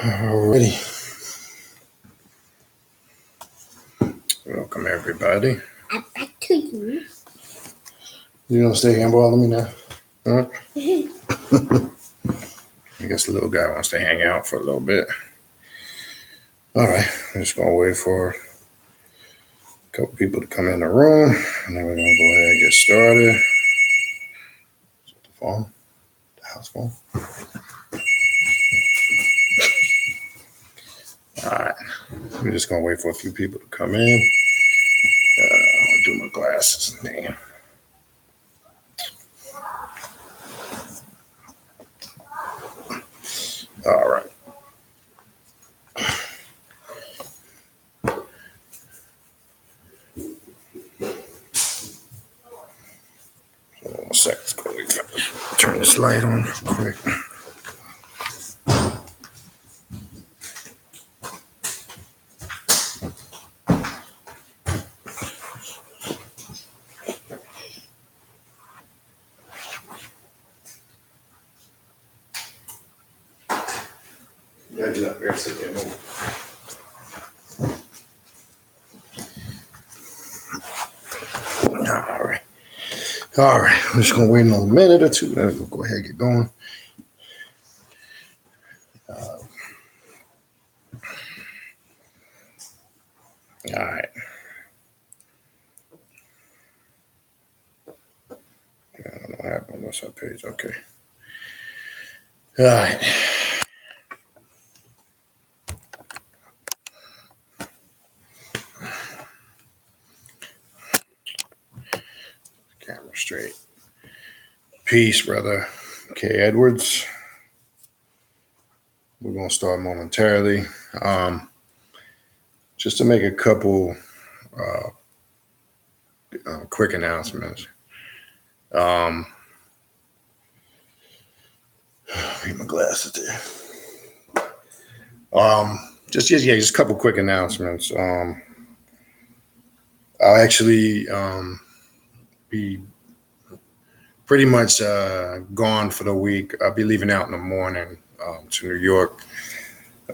Alrighty. Welcome, everybody. Back to you. You don't stay here and bother me now? Huh? I guess the little guy wants to hang out for a little bit. All right. I'm just going to wait for a couple people to come in the room, and then we're going to go ahead and get started. Is it the phone? The house phone? All right. We're just going to wait for a few people to come in. I'll do my glasses. Damn. All right. Hold on a sec. Let's go turn this light on real quick. Yeah, do that. We're sitting there. All right. All right. I'm just going to wait another minute or two. Then we'll go ahead and get going. All right. I don't know what happened. What's our page? Okay. All right. Camera straight. Peace, brother. K. Edwards. We're going to start momentarily. Just to make a couple quick announcements. Need my glasses there. Just a couple quick announcements. I'll actually be pretty much gone for the week. I'll be leaving out in the morning to New York.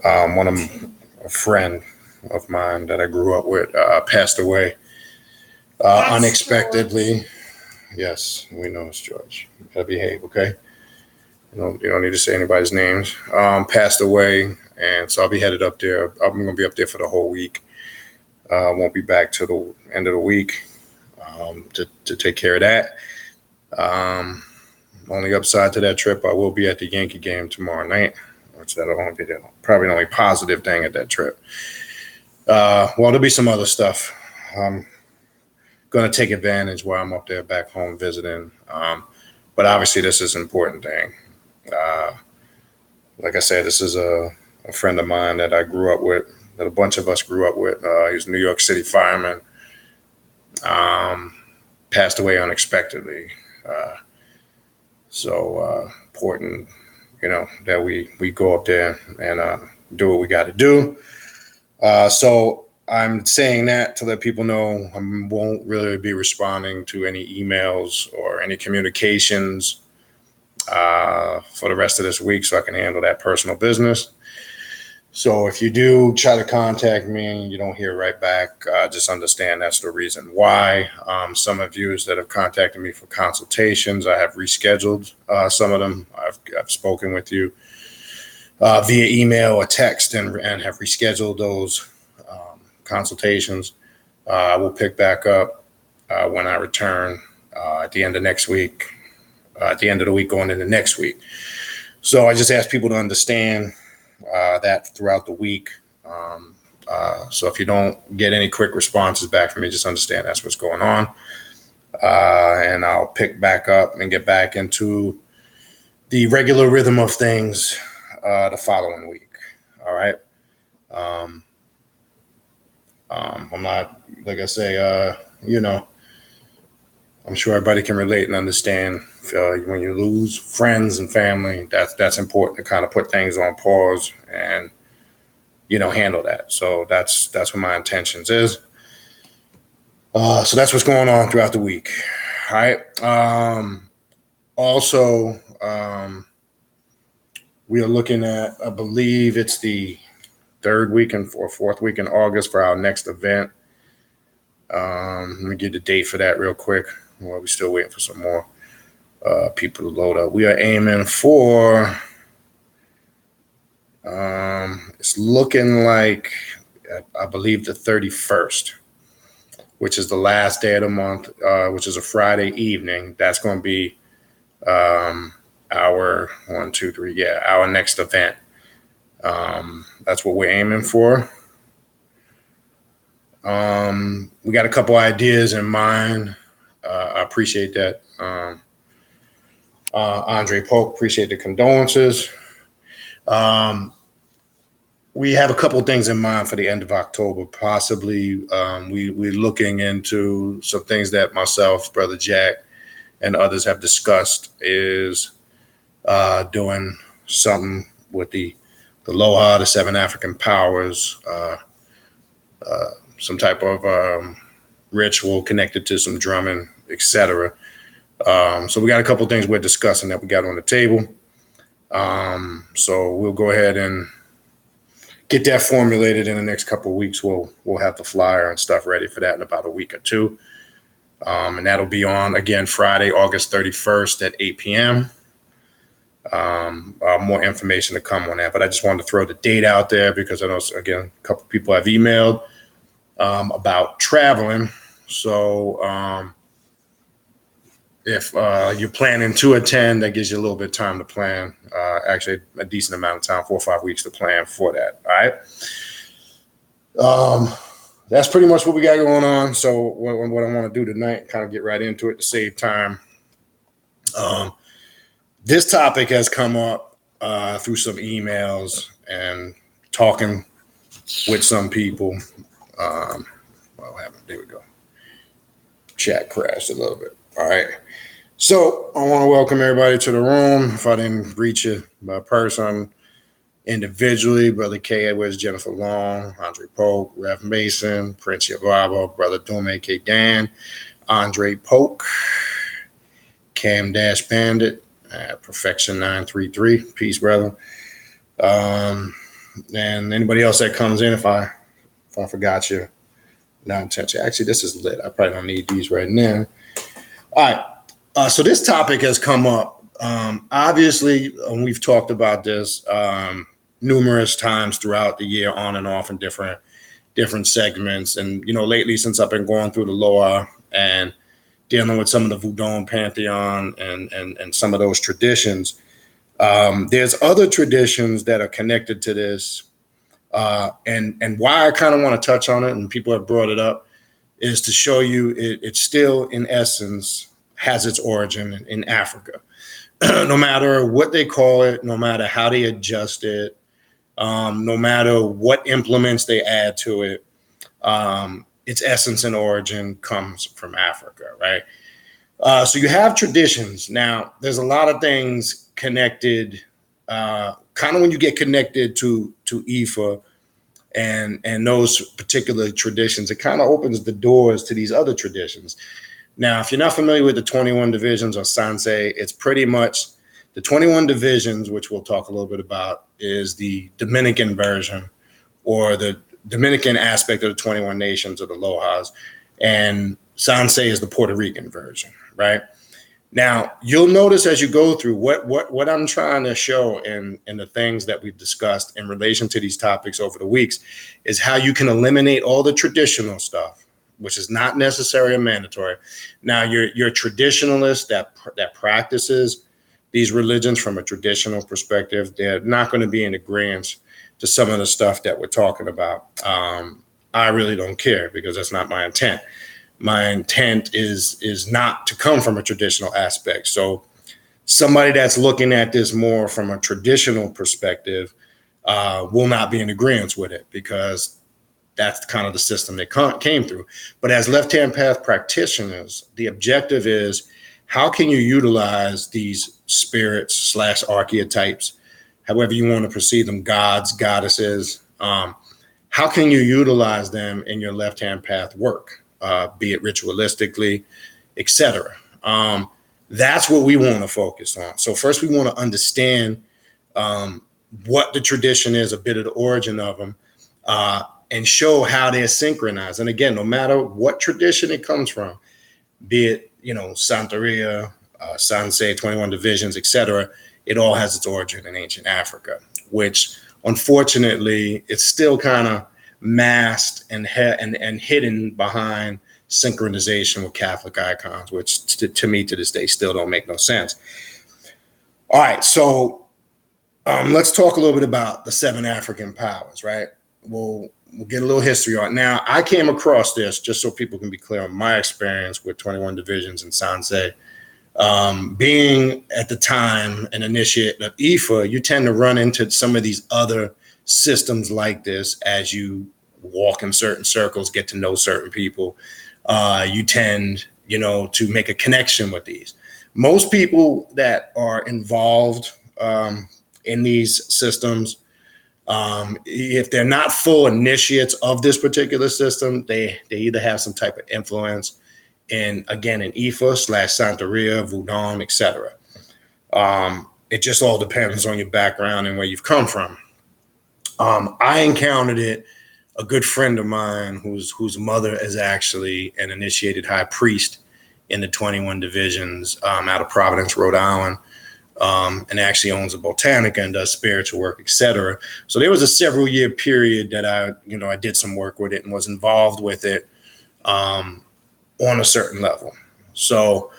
A friend of mine that I grew up with passed away unexpectedly. George. Yes, we know it's George. You gotta behave, okay? You don't need to say anybody's names. Passed away, and so I'll be headed up there. I'm going to be up there for the whole week. Won't be back till the end of the week to take care of that. Only upside to that trip, I will be at the Yankee game tomorrow night, which that'll only be probably the only positive thing at that trip. Well, there'll be some other stuff. I'm going to take advantage while I'm up there back home visiting. But obviously, this is an important thing. Like I said, this is a friend of mine that I grew up with, that a bunch of us grew up with. He was a New York City fireman. Passed away unexpectedly. So important, that we go up there and do what we got to do. So I'm saying that to let people know I won't really be responding to any emails or any communications for the rest of this week, so I can handle that personal business. So if you do try to contact me and you don't hear right back, just understand that's the reason why. Some of you that have contacted me for consultations, I have rescheduled some of them. I've spoken with you via email or text and have rescheduled those consultations. I will pick back up when I return at the end of next week, at the end of the week going into next week. So I just ask people to understand that throughout the week. So if you don't get any quick responses back from me, just understand that's what's going on. And I'll pick back up and get back into the regular rhythm of things the following week. All right. I'm not, like I say, I'm sure everybody can relate and understand when you lose friends and family, that's important to kind of put things on pause and, handle that. So that's what my intentions is. So that's what's going on throughout the week. All right. Also, we are looking at, I believe it's the third weekend or fourth week in August for our next event. Let me get the date for that real quick. While we're still waiting for some more people to load up. We are aiming for, it's looking like, I believe the 31st, which is the last day of the month, which is a Friday evening. That's going to be our our next event. That's what we're aiming for. We got a couple ideas in mind. I appreciate that. Andre Polk, appreciate the condolences. We have a couple of things in mind for the end of October. Possibly, we're looking into some things that myself, Brother Jack, and others have discussed, is doing something with the Aloha, the Seven African Powers, some type of ritual connected to some drumming, etc. So we got a couple of things we're discussing that we got on the table. So we'll go ahead and get that formulated in the next couple of weeks. We'll have the flyer and stuff ready for that in about a week or two. And that'll be on, again, Friday, August 31st at 8 p.m. More information to come on that. But I just wanted to throw the date out there because I know, again, a couple of people have emailed about traveling. So if you're planning to attend, that gives you a little bit of time to plan. Actually, a decent amount of time, 4 or 5 weeks to plan for that. All right. That's pretty much what we got going on. So what I want to do tonight, kind of get right into it to save time. This topic has come up through some emails and talking with some people. What happened? There we go. Chat crashed a little bit. All right. So I want to welcome everybody to the room. If I didn't reach you by person individually, Brother K. Edwards, Jennifer Long, Andre Polk, Rev Mason, Prince Yavava, Brother Dome K. Dan, Andre Polk, Cam Dash Bandit, Perfection 933. Peace, brother. And anybody else that comes in, if I forgot you, not intentional. Actually, this is lit. I probably don't need these right now. All right. So this topic has come up. Obviously, we've talked about this numerous times throughout the year, on and off in different segments. And, lately, since I've been going through the Loa and dealing with some of the Voodoo pantheon and some of those traditions, there's other traditions that are connected to this. And why I kind of want to touch on it, and people have brought it up, is to show you it's still, in essence, has its origin in Africa. No matter what they call it, no matter how they adjust it, no matter what implements they add to it, its essence and origin comes from Africa, right? So you have traditions. Now, there's a lot of things connected, kind of when you get connected to Ifa and those particular traditions, it kind of opens the doors to these other traditions. Now, if you're not familiar with the 21 divisions or Sanse, it's pretty much the 21 divisions, which we'll talk a little bit about, is the Dominican version or the Dominican aspect of the 21 nations of the Lohas. And Sanse is the Puerto Rican version, right? Now, you'll notice as you go through what I'm trying to show in the things that we've discussed in relation to these topics over the weeks is how you can eliminate all the traditional stuff, which is not necessary or mandatory. Now, your traditionalist that practices these religions from a traditional perspective, they're not going to be in agreement to some of the stuff that we're talking about. I really don't care because that's not my intent. My intent is not to come from a traditional aspect. So somebody that's looking at this more from a traditional perspective will not be in agreement with it because that's kind of the system they came through. But as left-hand path practitioners, the objective is how can you utilize these spirits / archetypes, however you want to perceive them, gods, goddesses, how can you utilize them in your left-hand path work, be it ritualistically, etc. That's what we want to focus on. So first we want to understand what the tradition is, a bit of the origin of them, and show how they're synchronized. And again, no matter what tradition it comes from, be it, Santeria, Sanse, 21 divisions, etc., it all has its origin in ancient Africa, which unfortunately it's still kind of masked and hidden behind synchronization with Catholic icons, which to me to this day still don't make no sense. All right, so let's talk a little bit about the 7 African powers, right? We'll get a little history on it. Now, I came across this, just so people can be clear on my experience with 21 divisions and Sanse. Being at the time an initiate of Ifa, you tend to run into some of these other systems like this as you walk in certain circles, get to know certain people. You tend, to make a connection with these. Most people that are involved in these systems, if they're not full initiates of this particular system, they either have some type of influence in Ifa / Santeria, Voodoo, etc. It just all depends on your background and where you've come from. I encountered it. A good friend of mine whose mother is actually an initiated high priest in the 21 divisions out of Providence, Rhode Island, and actually owns a botanica and does spiritual work, etc. So there was a several year period that I did some work with it and was involved with it on a certain level. So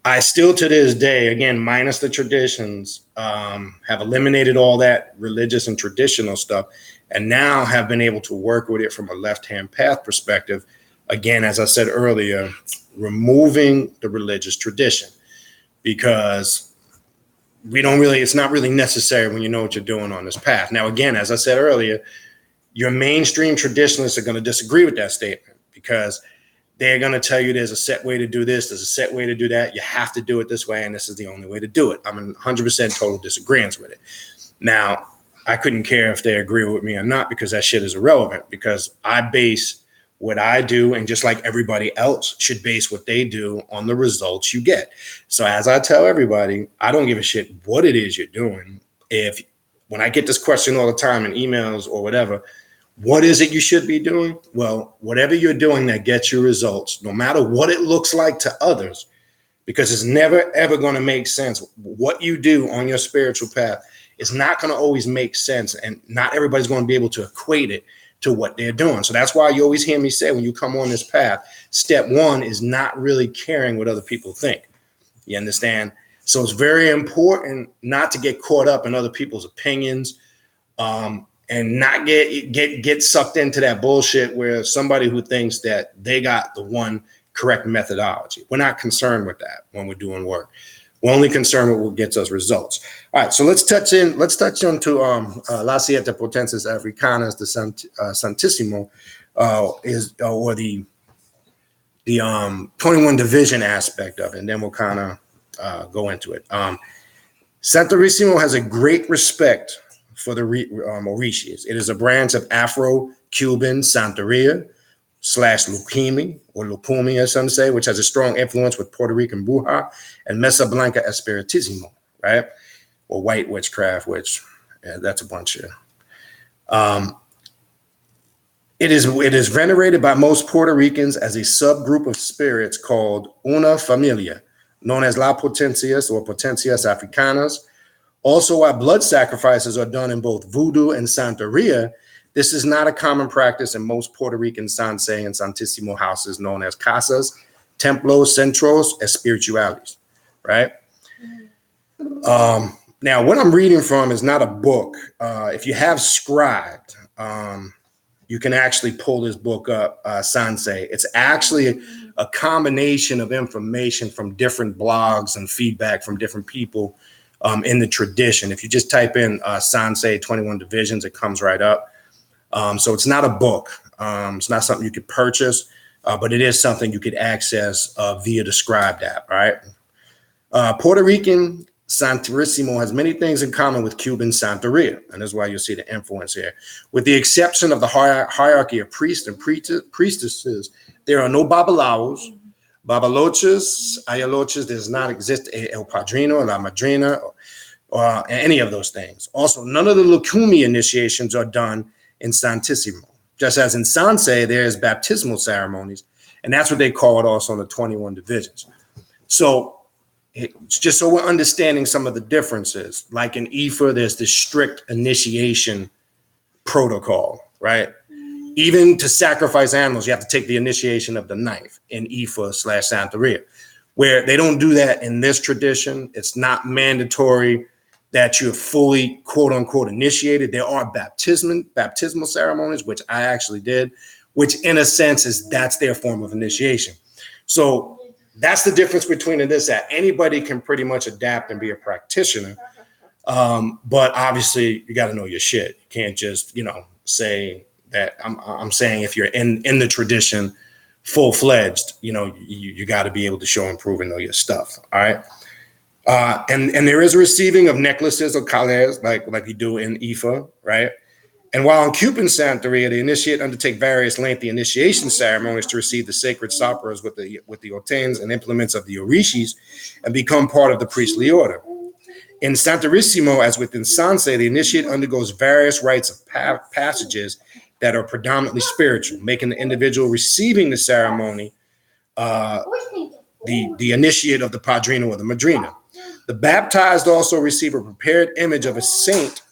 I still to this day, again, minus the traditions, have eliminated all that religious and traditional stuff, and now have been able to work with it from a left-hand path perspective. Again, as I said earlier, removing the religious tradition, because it's not really necessary when you know what you're doing on this path. Now, again, as I said earlier, your mainstream traditionalists are going to disagree with that statement, because they're going to tell you there's a set way to do this, there's a set way to do that, you have to do it this way, and this is the only way to do it. I'm in 100% total disagreement with it. Now, I couldn't care if they agree with me or not, because that shit is irrelevant, because I base what I do, and just like everybody else should base what they do on the results you get. So as I tell everybody, I don't give a shit what it is you're doing. When I get this question all the time in emails or whatever, what is it you should be doing? Well, whatever you're doing that gets you results, no matter what it looks like to others, because it's never, ever going to make sense. What you do on your spiritual path is not going to always make sense, and not everybody's going to be able to equate it to what they're doing. So that's why you always hear me say, when you come on this path, step 1 is not really caring what other people think. You understand? So it's very important not to get caught up in other people's opinions, and not get sucked into that bullshit where somebody who thinks that they got the one correct methodology. We're not concerned with that when we're doing work. We're only concerned with what gets us results. All right, so let's touch into La Siete Potencias Africanas, the Santissimo, or the 21 division aspect of it, and then we'll kind of go into it. Santorissimo has a great respect for the Mauritius. It is a branch of Afro-Cuban Santeria / Lupimi, or Lupumi, as some say, which has a strong influence with Puerto Rican Bruja and Mesa Blanca Espiritismo, right? Or white witchcraft, which that's a bunch of. It is venerated by most Puerto Ricans as a subgroup of spirits called Una Familia, known as La Potencias or Potencias Africanas. Also, while blood sacrifices are done in both Voodoo and Santeria, this is not a common practice in most Puerto Rican Sanse and Santissimo houses known as casas, templos, centros, espirituales, right? Now, what I'm reading from is not a book. If you have Scribed, you can actually pull this book up, Sanse. It's actually a combination of information from different blogs and feedback from different people in the tradition. If you just type in Sanse 21 divisions, it comes right up. So it's not a book. It's not something you could purchase, but it is something you could access via the Scribed app, right? Puerto Rican Santorissimo has many things in common with Cuban Santeria, and that's why you'll see the influence here. With the exception of the hierarchy of priests and priestesses, there are no babalaos, babaloches, ayaloches. Does not exist El Padrino, La Madrina, any of those things. Also, none of the Lukumi initiations are done in Santissimo. Just as in Sanse, there's baptismal ceremonies, and that's what they call it also in the 21 divisions. So just so we're understanding some of the differences, like in Ifa, there's this strict initiation protocol, right? Even to sacrifice animals, you have to take the initiation of the knife in Ifa/Santeria, where they don't do that in this tradition. It's not mandatory that you're fully, quote unquote, initiated. There are baptismal ceremonies, which I actually did, which in a sense that's their form of initiation. So that's the difference between this, that anybody can pretty much adapt and be a practitioner. But obviously you got to know your shit. You can't just, say that I'm saying if you're in the tradition full-fledged, you got to be able to show and prove and know your stuff. All right. And there is a receiving of necklaces or collars like you do in Ifa, right? And while in Cuban Santeria, the initiate undertake various lengthy initiation ceremonies to receive the sacred sapras with the otanes and implements of the orishis and become part of the priestly order. In Santarissimo, as within Sanse, the initiate undergoes various rites of passages that are predominantly spiritual, making the individual receiving the ceremony the initiate of the padrino or the madrina. The baptized also receive a prepared image of a saint,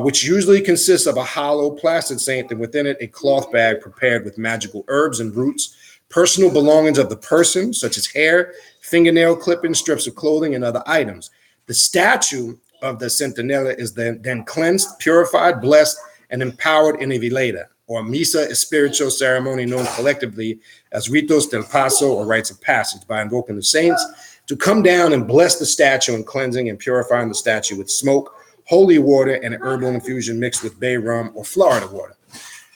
which usually consists of a hollow plastic saint, and within it a cloth bag prepared with magical herbs and roots, personal belongings of the person, such as hair, fingernail clippings, strips of clothing, and other items. The statue of the Centinela is then cleansed, purified, blessed, and empowered in a veleta, or misa espiritual ceremony known collectively as ritos del paso, or rites of passage, by invoking the saints to come down and bless the statue and cleansing and purifying the statue with smoke, holy water, and an herbal infusion mixed with bay rum or Florida water.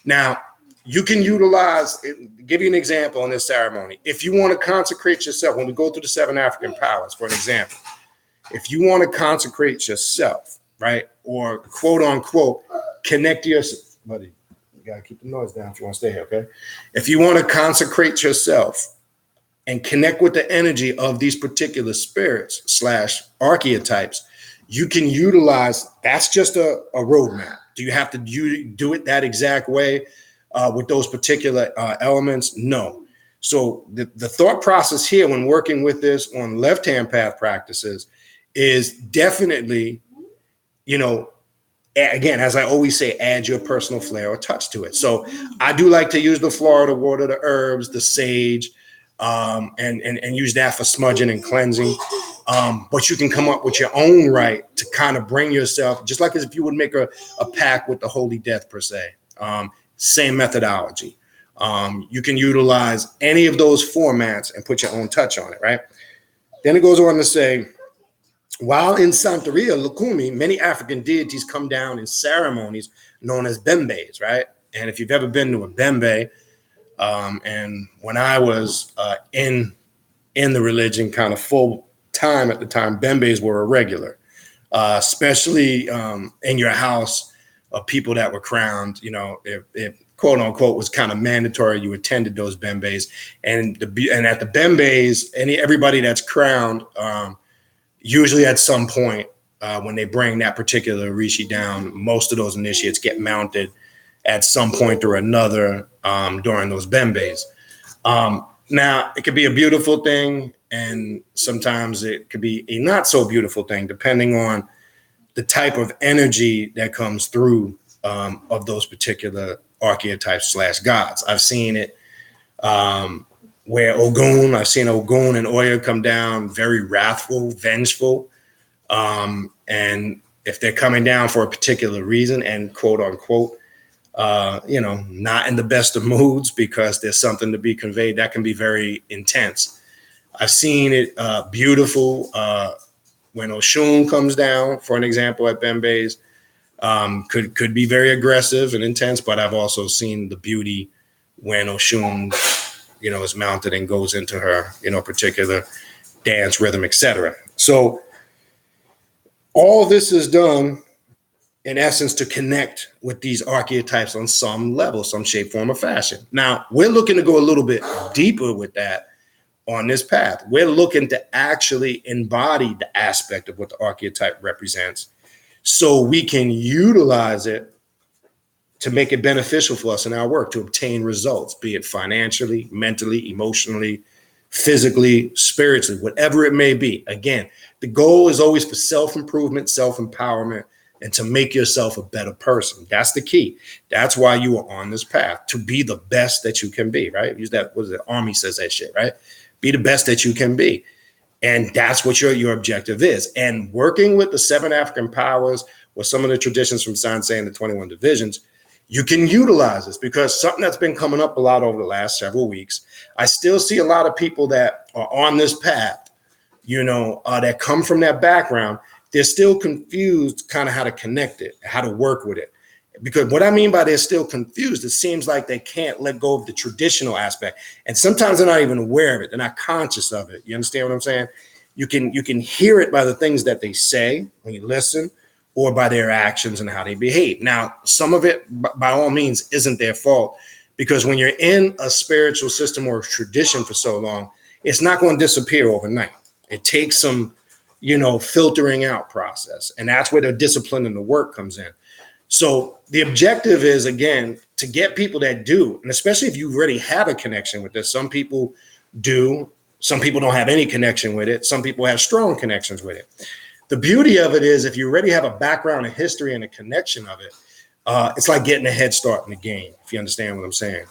Now, you can utilize, give you an example in this ceremony. If you want to consecrate yourself, when we go through the 7 African powers, for an example, if you want to consecrate yourself, right, or quote unquote, connect yourself, buddy, you got to keep the noise down if you want to stay here, okay? If you want to consecrate yourself and connect with the energy of these particular spirits / archetypes, you can utilize, that's just a roadmap. Do you have to do it that exact way with those particular elements? No. So the thought process here when working with this on left-hand path practices is definitely, again, as I always say, add your personal flair or touch to it. So I do like to use the Florida water, the herbs, the sage, and use that for smudging and cleansing. But you can come up with your own right to kind of bring yourself, just like as if you would make a pact with the Holy Death per se. Same methodology. You can utilize any of those formats and put your own touch on it, right? Then it goes on to say, while in Santeria, Lukumi, many African deities come down in ceremonies known as bembes, right? And if you've ever been to a bembe, and when I was in the religion kind of full time at the time, bembes were irregular, especially in your house of people that were crowned. If quote unquote was kind of mandatory, you attended those bembes, and at the bembes, everybody that's crowned, usually at some point when they bring that particular rishi down, most of those initiates get mounted at some point or another during those bembes. Now, it could be a beautiful thing, and sometimes it could be a not so beautiful thing, depending on the type of energy that comes through of those particular archetypes / gods. I've seen it where I've seen Ogun and Oya come down very wrathful, vengeful. And if they're coming down for a particular reason and quote unquote, not in the best of moods because there's something to be conveyed, that can be very intense. I've seen it beautiful when Oshun comes down, for an example, at bembes. Could be very aggressive and intense, but I've also seen the beauty when Oshun, is mounted and goes into her, particular dance, rhythm, etc. So all this is done in essence to connect with these archetypes on some level, some shape, form, or fashion. Now, we're looking to go a little bit deeper with that on this path. We're looking to actually embody the aspect of what the archetype represents so we can utilize it to make it beneficial for us in our work, to obtain results, be it financially, mentally, emotionally, physically, spiritually, whatever it may be. Again, the goal is always for self-improvement, self-empowerment, and to make yourself a better person. That's the key. That's why you are on this path, to be the best that you can be, right? Use that, what is it? Army says that shit, right? Be the best that you can be. And that's what your objective is. And working with the 7 African powers or some of the traditions from Sanse and the 21 divisions, you can utilize this, because something that's been coming up a lot over the last several weeks, I still see a lot of people that are on this path, that come from that background. They're still confused kind of how to connect it, how to work with it. Because what I mean by they're still confused, it seems like they can't let go of the traditional aspect. And sometimes they're not even aware of it. They're not conscious of it. You understand what I'm saying? You can hear it by the things that they say when you listen, or by their actions and how they behave. Now, some of it, by all means, isn't their fault, because when you're in a spiritual system or tradition for so long, it's not going to disappear overnight. It takes some, filtering out process. And that's where the discipline and the work comes in. So the objective is, again, to get people that do, and especially if you already have a connection with this. Some people do, some people don't have any connection with it. Some people have strong connections with it. The beauty of it is, if you already have a background, a history, and a connection of it, it's like getting a head start in the game, if you understand what I'm saying.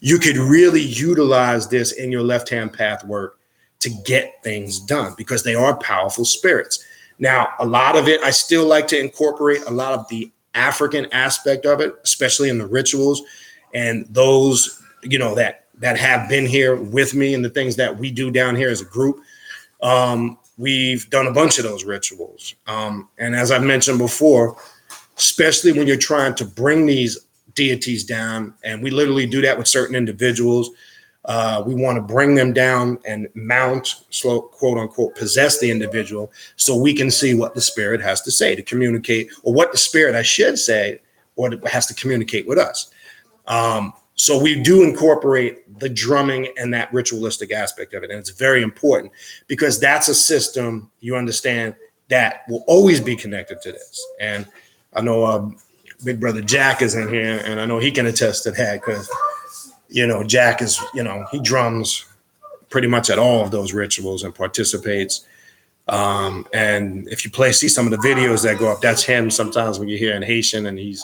You could really utilize this in your left-hand path work to get things done, because they are powerful spirits. Now, a lot of it, I still like to incorporate a lot of the African aspect of it, especially in the rituals, and those, that have been here with me and the things that we do down here as a group. We've done a bunch of those rituals. And as I've mentioned before, especially when you're trying to bring these deities down, and we literally do that with certain individuals, we want to bring them down and mount, quote unquote, possess the individual, so we can see what the spirit has to say, to communicate, or what the spirit, I should say, or has to communicate with us. So we do incorporate the drumming and that ritualistic aspect of it. And it's very important, because that's a system, you understand, that will always be connected to this. And I know big brother Jack is in here, and I know he can attest to that, because, Jack is, he drums pretty much at all of those rituals and participates. And if you see some of the videos that go up, that's him sometimes when you hear in Haitian and he's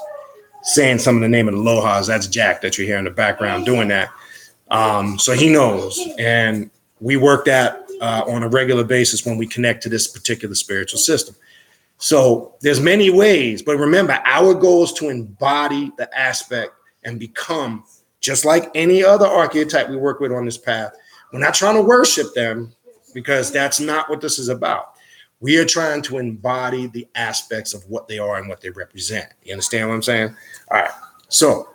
saying some of the name of the Lohas, that's Jack that you hear in the background doing that. So he knows, and we work that on a regular basis when we connect to this particular spiritual system. So there's many ways, but remember, our goal is to embody the aspect and become just like any other archetype we work with on this path. We're not trying to worship them, because that's not what this is about. We are trying to embody the aspects of what they are and what they represent. You understand what I'm saying? All right. So,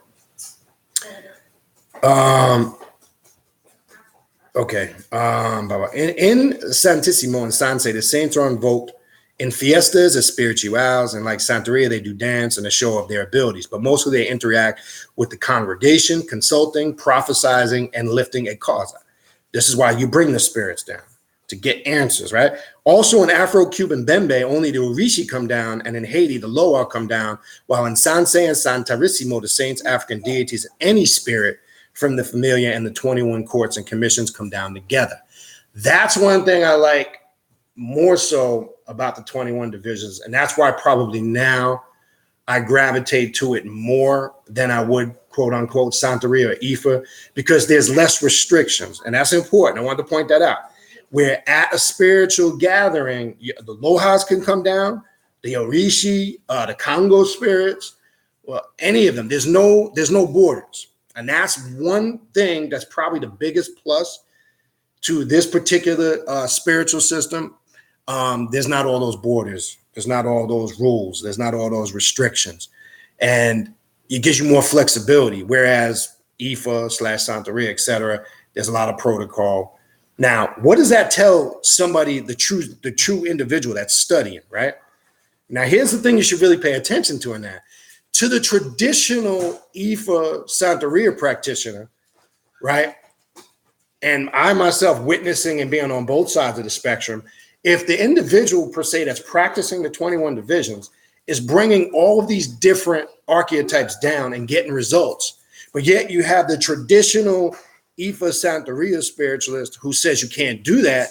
okay. In Santissimo and Sanse, the saints are invoked in fiestas as spirituals, and like Santeria, they do dance and a show of their abilities, but mostly they interact with the congregation, consulting, prophesizing, and lifting a causa. This is why you bring the spirits down, to get answers, right? Also in Afro-Cuban Bembe, only the Orishi come down, and in Haiti, the Loa come down, while in Sanse and Santarissimo, the saints, African deities, any spirit from the familiar and the 21 courts and commissions come down together. That's one thing I like more so about the 21 divisions, and that's why probably now I gravitate to it more than I would, quote unquote, Santeria or Ifa, because there's less restrictions, and that's important. I wanted to point that out. We're at a spiritual gathering. The Lohas can come down, the Orishi, the Congo spirits, well, any of them. There's no borders, and that's one thing that's probably the biggest plus to this particular spiritual system. There's not all those borders. There's not all those rules. There's not all those restrictions. And it gives you more flexibility. Whereas Ifa / Santeria, et cetera, there's a lot of protocol. Now, what does that tell somebody, the true individual that's studying, right? Now, here's the thing you should really pay attention to in that. To the traditional Ifa Santeria practitioner, right? and I myself witnessing and being on both sides of the spectrum, if the individual per se that's practicing the 21 divisions is bringing all of these different archetypes down and getting results, but yet you have the traditional Ifa Santeria spiritualist who says you can't do that,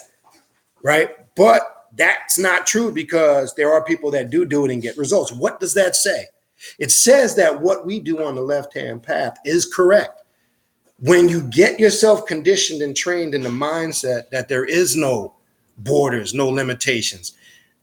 right? But that's not true, because there are people that do it and get results. What does that say? It says that what we do on the left-hand path is correct. When you get yourself conditioned and trained in the mindset that there is no borders, no limitations,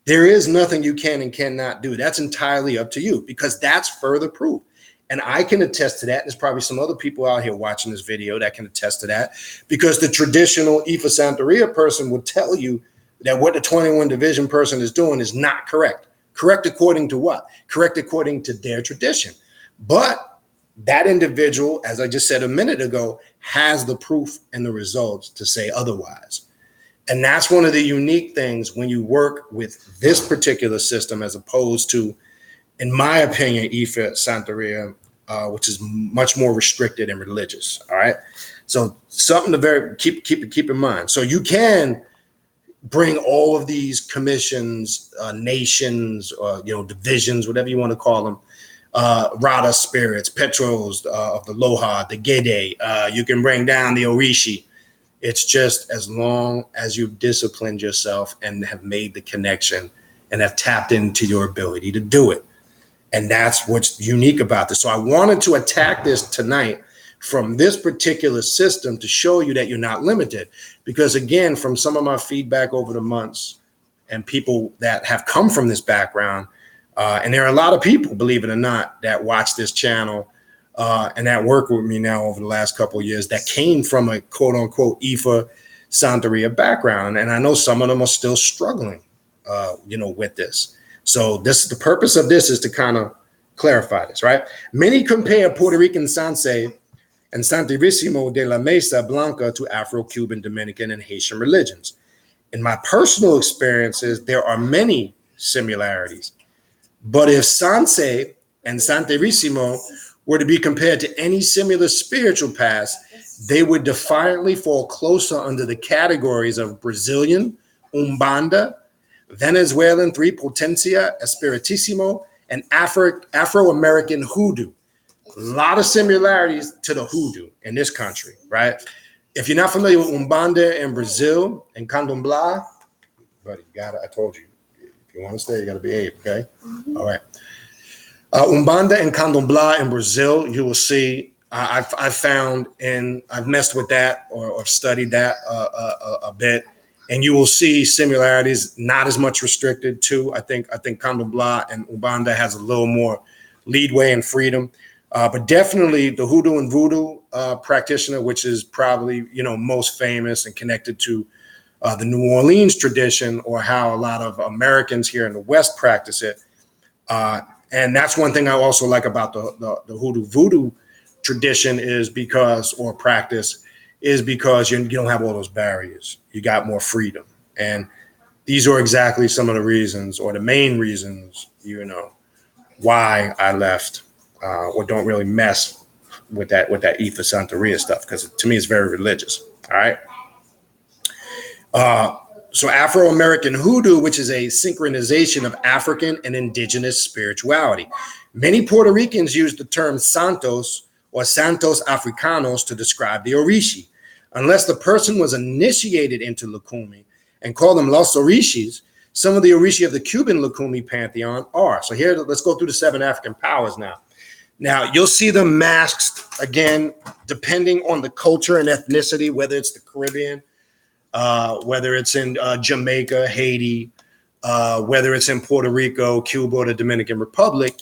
there is nothing you can and cannot do. That's entirely up to you, because that's further proof. And I can attest to that. There's probably some other people out here watching this video that can attest to that, because the traditional Ifa Santeria person will tell you that what the 21 division person is doing is not correct. Correct according to what? Correct according to their tradition. But that individual, as I just said a minute ago, has the proof and the results to say otherwise. And that's one of the unique things when you work with this particular system, as opposed to, in my opinion, Ifa Santeria, which is much more restricted and religious. All right. So something to keep in mind. So you can bring all of these commissions, nations, divisions, whatever you want to call them, Rada spirits, Petros of the Loha, the Gede. You can bring down the Orishi. It's just as long as you've disciplined yourself and have made the connection and have tapped into your ability to do it. And that's what's unique about this. So I wanted to attack this tonight from this particular system to show you that you're not limited. Because again, from some of my feedback over the months and people that have come from this background, and there are a lot of people, believe it or not, that watch this channel and that work with me now over the last couple of years that came from a quote unquote Ifa Santeria background. And I know some of them are still struggling, with this. So the purpose of this is to kind of clarify this, right? Many compare Puerto Rican Sanse and Santísimo de la Mesa Blanca to Afro-Cuban, Dominican, and Haitian religions. In my personal experiences, there are many similarities. But if Sanse and Santísimo were to be compared to any similar spiritual paths, they would defiantly fall closer under the categories of Brazilian, Umbanda, Venezuelan Three Potencia, Espiritismo, and Afro-American Hoodoo. A lot of similarities to the hoodoo in this country, right? If you're not familiar with Umbanda in Brazil and Candomblé, buddy, you got it. I told you. If you want to stay, you got to behave, okay? Mm-hmm. All right. Umbanda and Candomblé in Brazil, you will see, I've found, and I've messed with that or studied that a bit, and you will see similarities, not as much restricted too. I think Candomblé and Umbanda has a little more leadway and freedom. But definitely the hoodoo and voodoo practitioner, which is probably, most famous and connected to the New Orleans tradition, or how a lot of Americans here in the West practice it. And that's one thing I also like about the hoodoo voodoo tradition is because you don't have all those barriers. You got more freedom. And these are exactly some of the reasons, or the main reasons, why I left. Or don't really mess with that Ifa Santeria stuff, because to me it's very religious. All right. So Afro-American Hoodoo, which is a synchronization of African and indigenous spirituality. Many Puerto Ricans use the term Santos or Santos Africanos to describe the Orishi. Unless the person was initiated into Lukumi and call them Los Orishis, some of the Orishi of the Cuban Lukumi pantheon are. So here, let's go through the 7 African powers now. Now, you'll see them masked, again, depending on the culture and ethnicity, whether it's the Caribbean, whether it's in Jamaica, Haiti, whether it's in Puerto Rico, Cuba, or the Dominican Republic.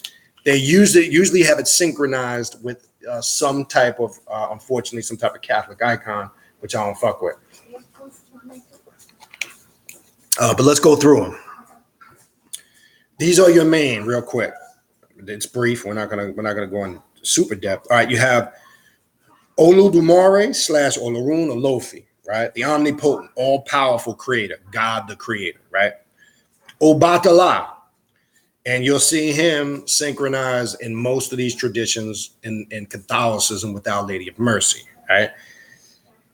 They usually have it synchronized with some type of, unfortunately, some type of Catholic icon, which I don't fuck with. But let's go through them. These are your main, real quick. It's brief. We're not gonna go in super depth. All right, you have Olodumare / Olorun Olofi, right? The omnipotent, all-powerful creator, God the creator, right? Obatala, and you'll see him synchronized in most of these traditions in Catholicism with Our Lady of Mercy, right?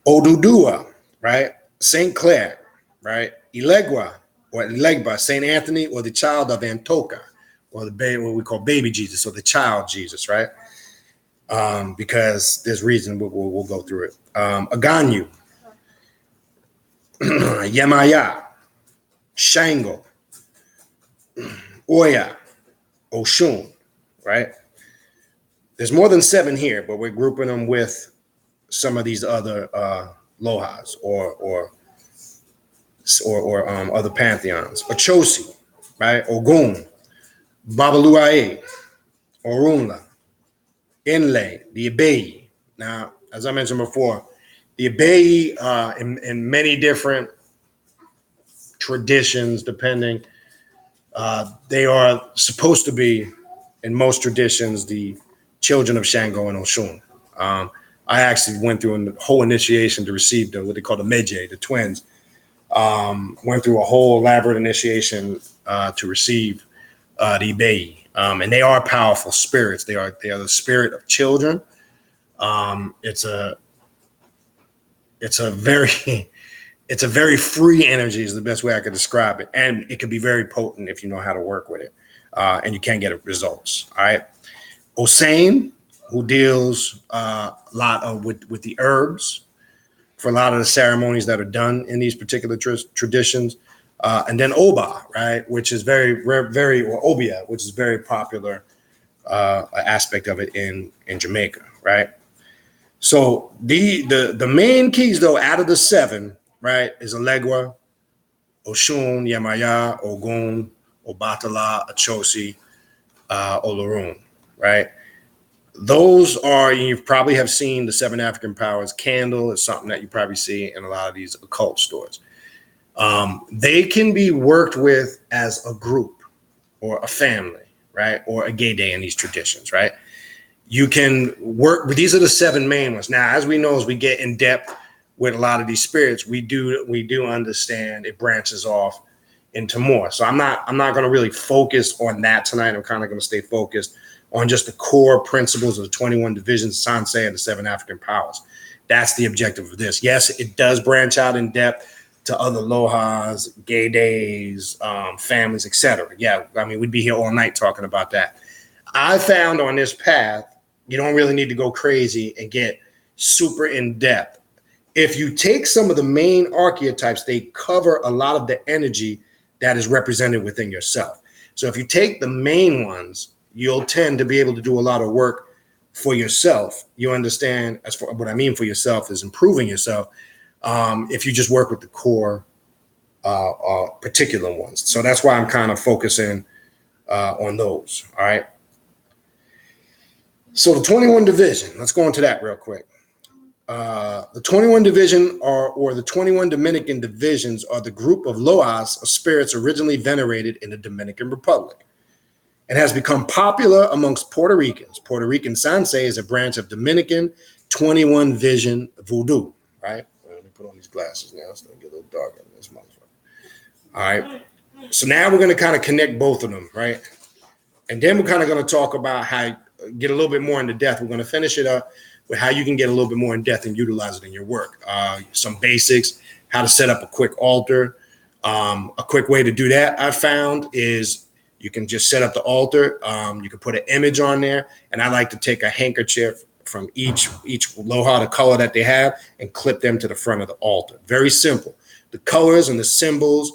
Odudua, right? St. Clair, right? Elegua or Elegba, St. Anthony, or the child of Antoka, or the baby, what we call baby Jesus, or the child Jesus, right? Because there's reason we'll go through it. Aganyu, Yemaya, Shango, Oya, Oshun, right? There's more than 7 here, but we're grouping them with some of these other lohas or other pantheons. Ochosi, right? Ogun, Babaluae, Orunla, Inlay, the Abeyi. Now, as I mentioned before, the Abeyi in many different traditions, depending, they are supposed to be, in most traditions, the children of Shango and Oshun. I actually went through a whole initiation to receive what they call the Meje, the twins. Went through a whole elaborate initiation to receive the Ibeyi. And they are powerful spirits. They are the spirit of children. It's a very it's a very free energy is the best way I could describe it. And it can be very potent if you know how to work with it. And you can get results. All right. Osane, who deals a lot with the herbs for a lot of the ceremonies that are done in these particular traditions. And then Oba, right, which is very, or Obia, which is very popular aspect of it in Jamaica, right? So the main keys, though, out of the 7, right, is Alegua, Oshun, Yemaya, Ogun, Obatala, Achosi, Olorun, right? Those are, you probably have seen the 7 African powers. Candle is something that you probably see in a lot of these occult stores. They can be worked with as a group or a family, right? Or a gay day in these traditions, right? You can work with, these are the 7 main ones. Now, as we know, as we get in depth with a lot of these spirits, we do understand it branches off into more. So I'm not going to really focus on that tonight. I'm kind of going to stay focused on just the core principles of the 21 divisions, Sanse, and the 7 African powers. That's the objective of this. Yes, it does branch out in depth to other lohas, gay days, families, etc. Yeah, I mean, we'd be here all night talking about that. I found on this path, you don't really need to go crazy and get super in depth. If you take some of the main archetypes, they cover a lot of the energy that is represented within yourself. So if you take the main ones, you'll tend to be able to do a lot of work for yourself. You understand, as for what I mean for yourself is improving yourself. If you just work with the core particular ones. So that's why I'm kind of focusing on those. All right. So the 21 division, let's go into that real quick. The 21 division or the 21 Dominican divisions are the group of loas of spirits originally venerated in the Dominican Republic and has become popular amongst Puerto Ricans. Puerto Rican Sanse is a branch of Dominican 21 vision voodoo, right? Let me put on these glasses now. It's going to get a little dark in this motherfucker. All right. So now we're going to kind of connect both of them, right? And then we're kind of going to talk about how get a little bit more into depth. We're going to finish it up with how you can get a little bit more in depth and utilize it in your work. Some basics, how to set up a quick altar. A quick way to do that I found is you can just set up the altar. You can put an image on there. And I like to take a handkerchief from each loha, the color that they have, and clip them to the front of the altar. Very simple. The colors and the symbols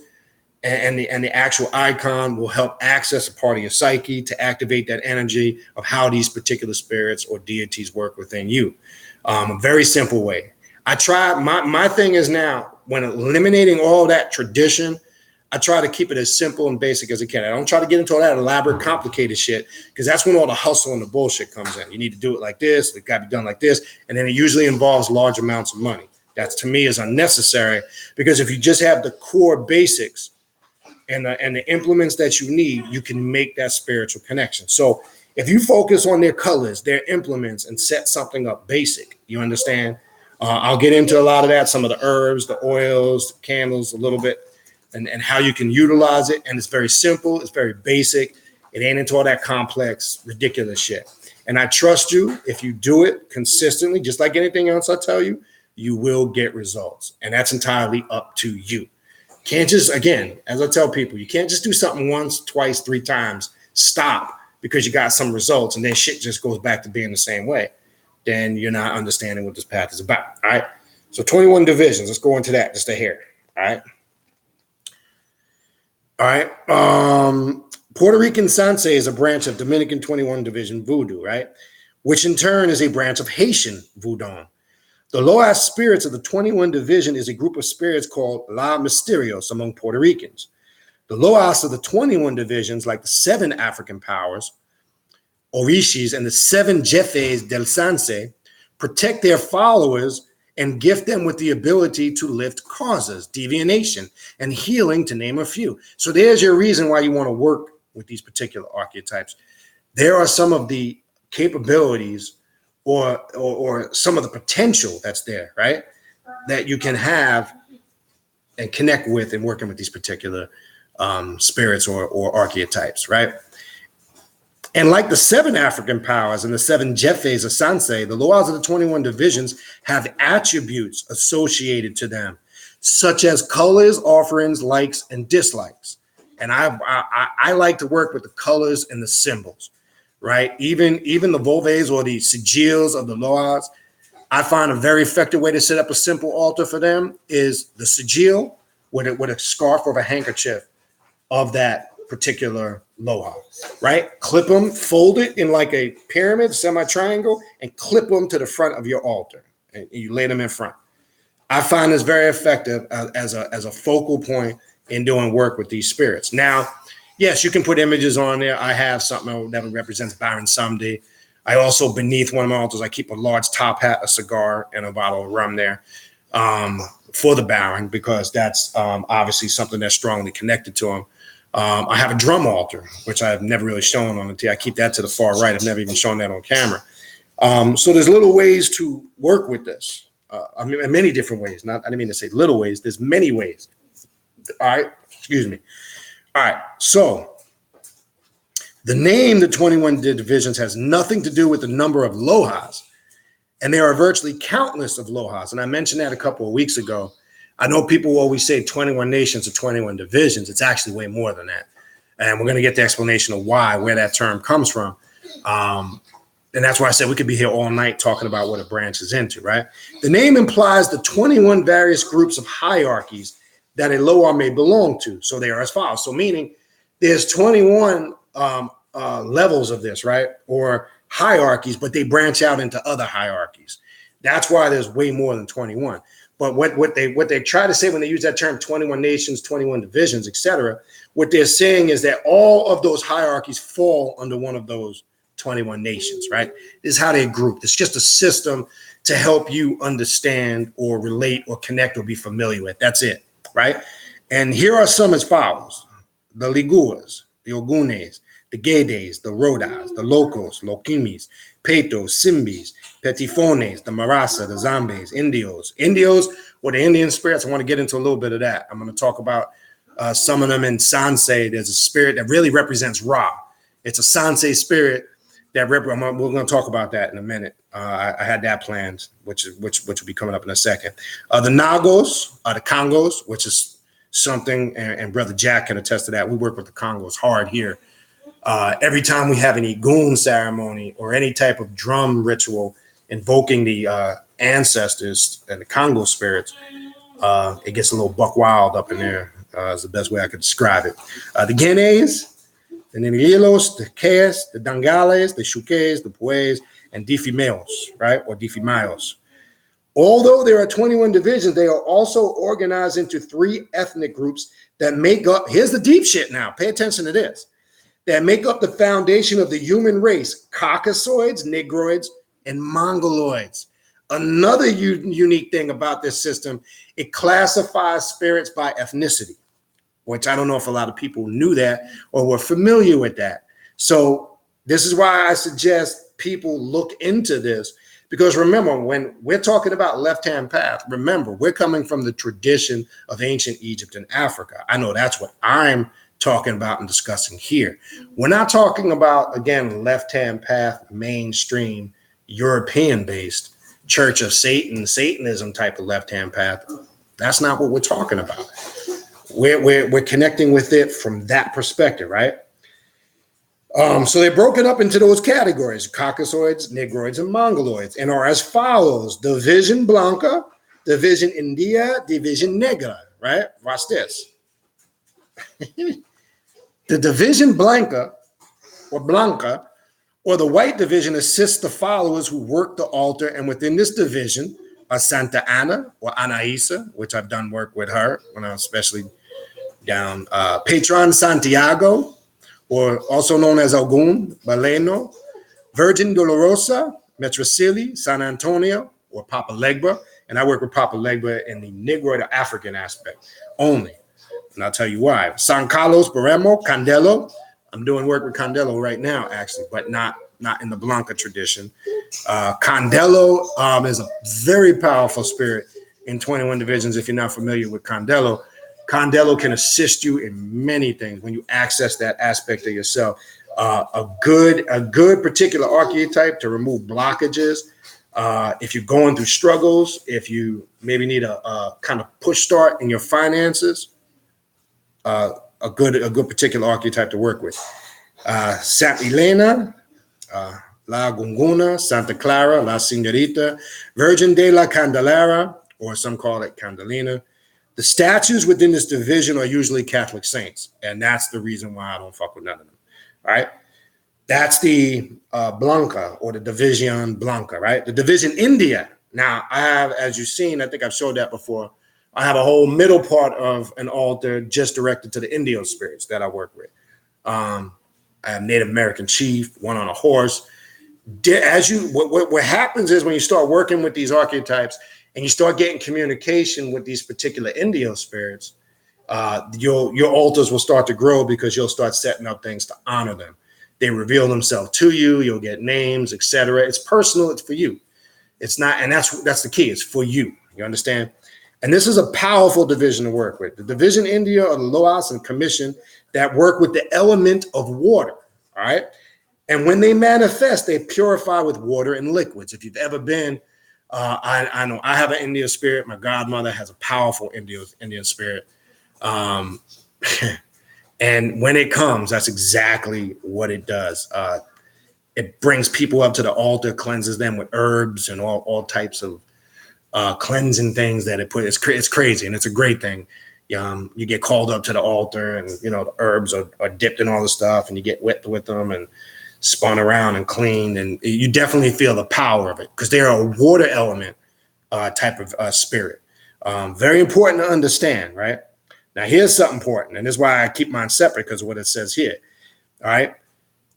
and the actual icon will help access a part of your psyche to activate that energy of how these particular spirits or deities work within you. A very simple way. I try, my thing is now, when eliminating all that tradition, I try to keep it as simple and basic as I can. I don't try to get into all that elaborate, complicated shit, because that's when all the hustle and the bullshit comes in. You need to do it like this, it got to be done like this, and then it usually involves large amounts of money. That, to me, is unnecessary, because if you just have the core basics and the implements that you need, you can make that spiritual connection. So if you focus on their colors, their implements, and set something up basic, you understand? I'll get into a lot of that, some of the herbs, the oils, the candles, a little bit, and how you can utilize it. And it's very simple. It's very basic. It ain't into all that complex, ridiculous shit. And I trust you if you do it consistently, just like anything else I tell you, you will get results. And that's entirely up to you. Can't just, again, as I tell people, you can't just do something once, twice, 3 times, stop because you got some results and then shit just goes back to being the same way. Then you're not understanding what this path is about. All right. So 21 divisions. Let's go into that just a hair. All right. All right. Puerto Rican Sanse is a branch of Dominican 21 division voodoo, right? Which in turn is a branch of Haitian voodoo. The Loas spirits of the 21 division is a group of spirits called La Mysterios among Puerto Ricans. The Loas of the 21 divisions, like the 7 African powers, Orishis, and the 7 Jefes del Sanse, protect their followers and gift them with the ability to lift causes, divination, and healing, to name a few. So there's your reason why you want to work with these particular archetypes. There are some of the capabilities or some of the potential that's there, right? That you can have and connect with in working with these particular spirits or archetypes, right? And like the 7 African powers and the 7 Jefes of Sanse, the Loas of the 21 divisions have attributes associated to them, such as colors, offerings, likes, and dislikes. And I like to work with the colors and the symbols, right? Even the volves or the sigils of the Loas, I find a very effective way to set up a simple altar for them is the sigil with a scarf or a handkerchief of that particular Loa, right? Clip them, fold it in like a pyramid, semi-triangle, and clip them to the front of your altar. And you lay them in front. I find this very effective as a focal point in doing work with these spirits. Now, yes, you can put images on there. I have something that represents Baron Samedi. I also, beneath one of my altars, I keep a large top hat, a cigar, and a bottle of rum there for the Baron, because that's obviously something that's strongly connected to him. I have a drum altar, which I've never really shown on the T. I keep that to the far right. I've never even shown that on camera. So there's little ways to work with this. I mean, in many different ways. I didn't mean to say little ways. There's many ways. All right. Excuse me. All right. So the name, the 21 divisions, has nothing to do with the number of Lohas. And there are virtually countless of Lohas. And I mentioned that a couple of weeks ago. I know people always say 21 nations or 21 divisions. It's actually way more than that. And we're going to get the explanation of where that term comes from. And that's why I said we could be here all night talking about what it branches into, right? The name implies the 21 various groups of hierarchies that a Loa may belong to. So they are as follows. So meaning there's 21 levels of this, right? Or hierarchies, but they branch out into other hierarchies. That's why there's way more than 21. But what they try to say when they use that term 21 nations, 21 divisions, etc., what they're saying is that all of those hierarchies fall under one of those 21 nations, right? This is how they're grouped. It's just a system to help you understand or relate or connect or be familiar with. That's it, right? And here are some as follows. The Liguas, the Ogunes, the Gedes, the Rodas, the Locos, Loquimis, Petos, Simbis, Petifones, the Marasa, the Zambes, Indios. Indios were the Indian spirits. I want to get into a little bit of that. I'm going to talk about some of them in Sanse. There's a spirit that really represents Ra. It's a Sanse spirit that we're going to talk about that in a minute. I had that planned, which will be coming up in a second. The Nagos, the Congos, which is something, and Brother Jack can attest to that. We work with the Congos hard here. Every time we have an Igun ceremony or any type of drum ritual invoking the ancestors and the Congo spirits, it gets a little buck wild up in there, is the best way I could describe it. The Guineas, the Ninilos, the Kes, the Dangales, the Chuques, the Pues, and Difimeos, right? Or Difimayos. Although there are 21 divisions, they are also organized into 3 ethnic groups that make up, here's the deep shit now, pay attention to this, that make up the foundation of the human race: Caucasoids, Negroids, and Mongoloids. Another unique thing about this system, it classifies spirits by ethnicity, which I don't know if a lot of people knew that or were familiar with that. So this is why I suggest people look into this, because remember, when we're talking about left-hand path, remember, we're coming from the tradition of ancient Egypt and Africa. I know that's what I'm talking about and discussing here. We're not talking about, again, left-hand path, mainstream, European-based Church of Satan, Satanism type of left-hand path. That's not what we're talking about. We're connecting with it from that perspective, right? So they're broken up into those categories: Caucasoids, Negroids, and Mongoloids, and are as follows: Division Blanca, Division India, Division Negra, right? Watch this. The Division Blanca, or the white division, assists the followers who work the altar, and within this division are Santa Ana or Anaisa, which I've done work with her when I was especially down. Patron Santiago, or also known as Ogun, Baleno, Virgin Dolorosa, Metrosili, San Antonio, or Papa Legba. And I work with Papa Legba in the Negroid or African aspect only. And I'll tell you why. San Carlos Baremo, Candelo. I'm doing work with Candelo right now, actually, but not in the Blanca tradition. Candelo is a very powerful spirit in 21 divisions. If you're not familiar with Candelo, Candelo can assist you in many things when you access that aspect of yourself. A good particular archetype to remove blockages. If you're going through struggles, if you maybe need a kind of push start in your finances, a good particular archetype to work with. Santa Elena, La Gunguna, Santa Clara, La Señorita, Virgin de la Candelaria, or some call it Candelina. The statues within this division are usually Catholic saints, and that's the reason why I don't fuck with none of them. All right, that's the Blanca, or the Division Blanca, right? The Division India. Now, I have, as you've seen, I think I've showed that before, I have a whole middle part of an altar just directed to the Indio spirits that I work with. I have Native American chief, one on a horse. What happens is when you start working with these archetypes and you start getting communication with these particular Indio spirits, your altars will start to grow because you'll start setting up things to honor them. They reveal themselves to you. You'll get names, etc. It's personal. It's for you. It's not, and that's the key. It's for you. You understand? And this is a powerful division to work with. The Division India, or the Loas and Commission, that work with the element of water. All right. And when they manifest, they purify with water and liquids. If you've ever been, I know I have an Indian spirit. My godmother has a powerful Indian spirit. And when it comes, that's exactly what it does. It brings people up to the altar, cleanses them with herbs and all types of cleansing things that it puts. It's crazy, and it's a great thing. You get called up to the altar, and the herbs are dipped in all the stuff, and you get wet with them and spun around and cleaned, and you definitely feel the power of it because they're a water element type of spirit. Very important to understand, right? Now, here's something important, and this is why I keep mine separate because of what it says here. All right,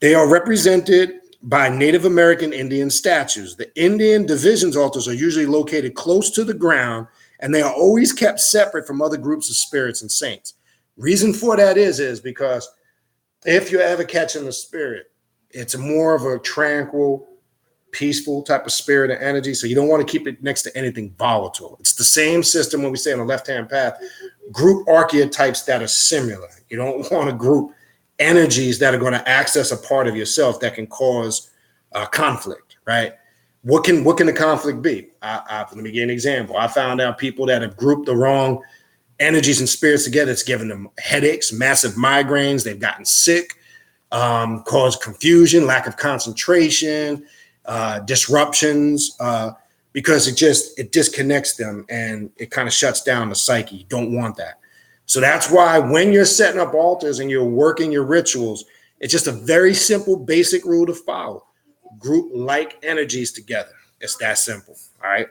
they are represented by Native American Indian statues. The Indian divisions altars are usually located close to the ground, and they are always kept separate from other groups of spirits and saints. Reason for that is because if you're ever catching the spirit, it's more of a tranquil, peaceful type of spirit and energy. So you don't want to keep it next to anything volatile. It's the same system when we say on the left-hand path, group archetypes that are similar. You don't want to group energies that are going to access a part of yourself that can cause conflict, right? What can the conflict be? Let me give you an example. I found out people that have grouped the wrong energies and spirits together. It's given them headaches, massive migraines. They've gotten sick, caused confusion, lack of concentration, disruptions, because it disconnects them and it kind of shuts down the psyche. You don't want that. So that's why when you're setting up altars and you're working your rituals, it's just a very simple, basic rule to follow. Group like energies together. It's that simple. All right.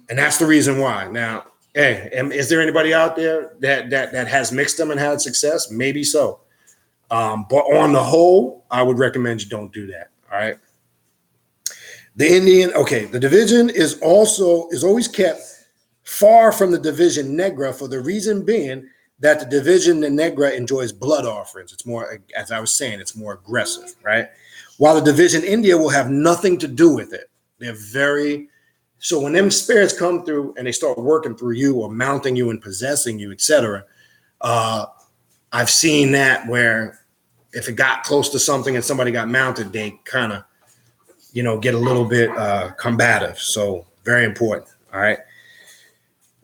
And that's the reason why. Now, hey, is there anybody out there that has mixed them and had success? Maybe so. But on the whole, I would recommend you don't do that. All right. The division is always kept far from the division negra for the reason being that the division negra enjoys blood offerings. It's more, as I was saying, it's more aggressive, right? While the division India will have nothing to do with it. So when them spirits come through and they start working through you or mounting you and possessing you, etc., I've seen that where if it got close to something and somebody got mounted, they kind of get a little bit combative. So very important. All right.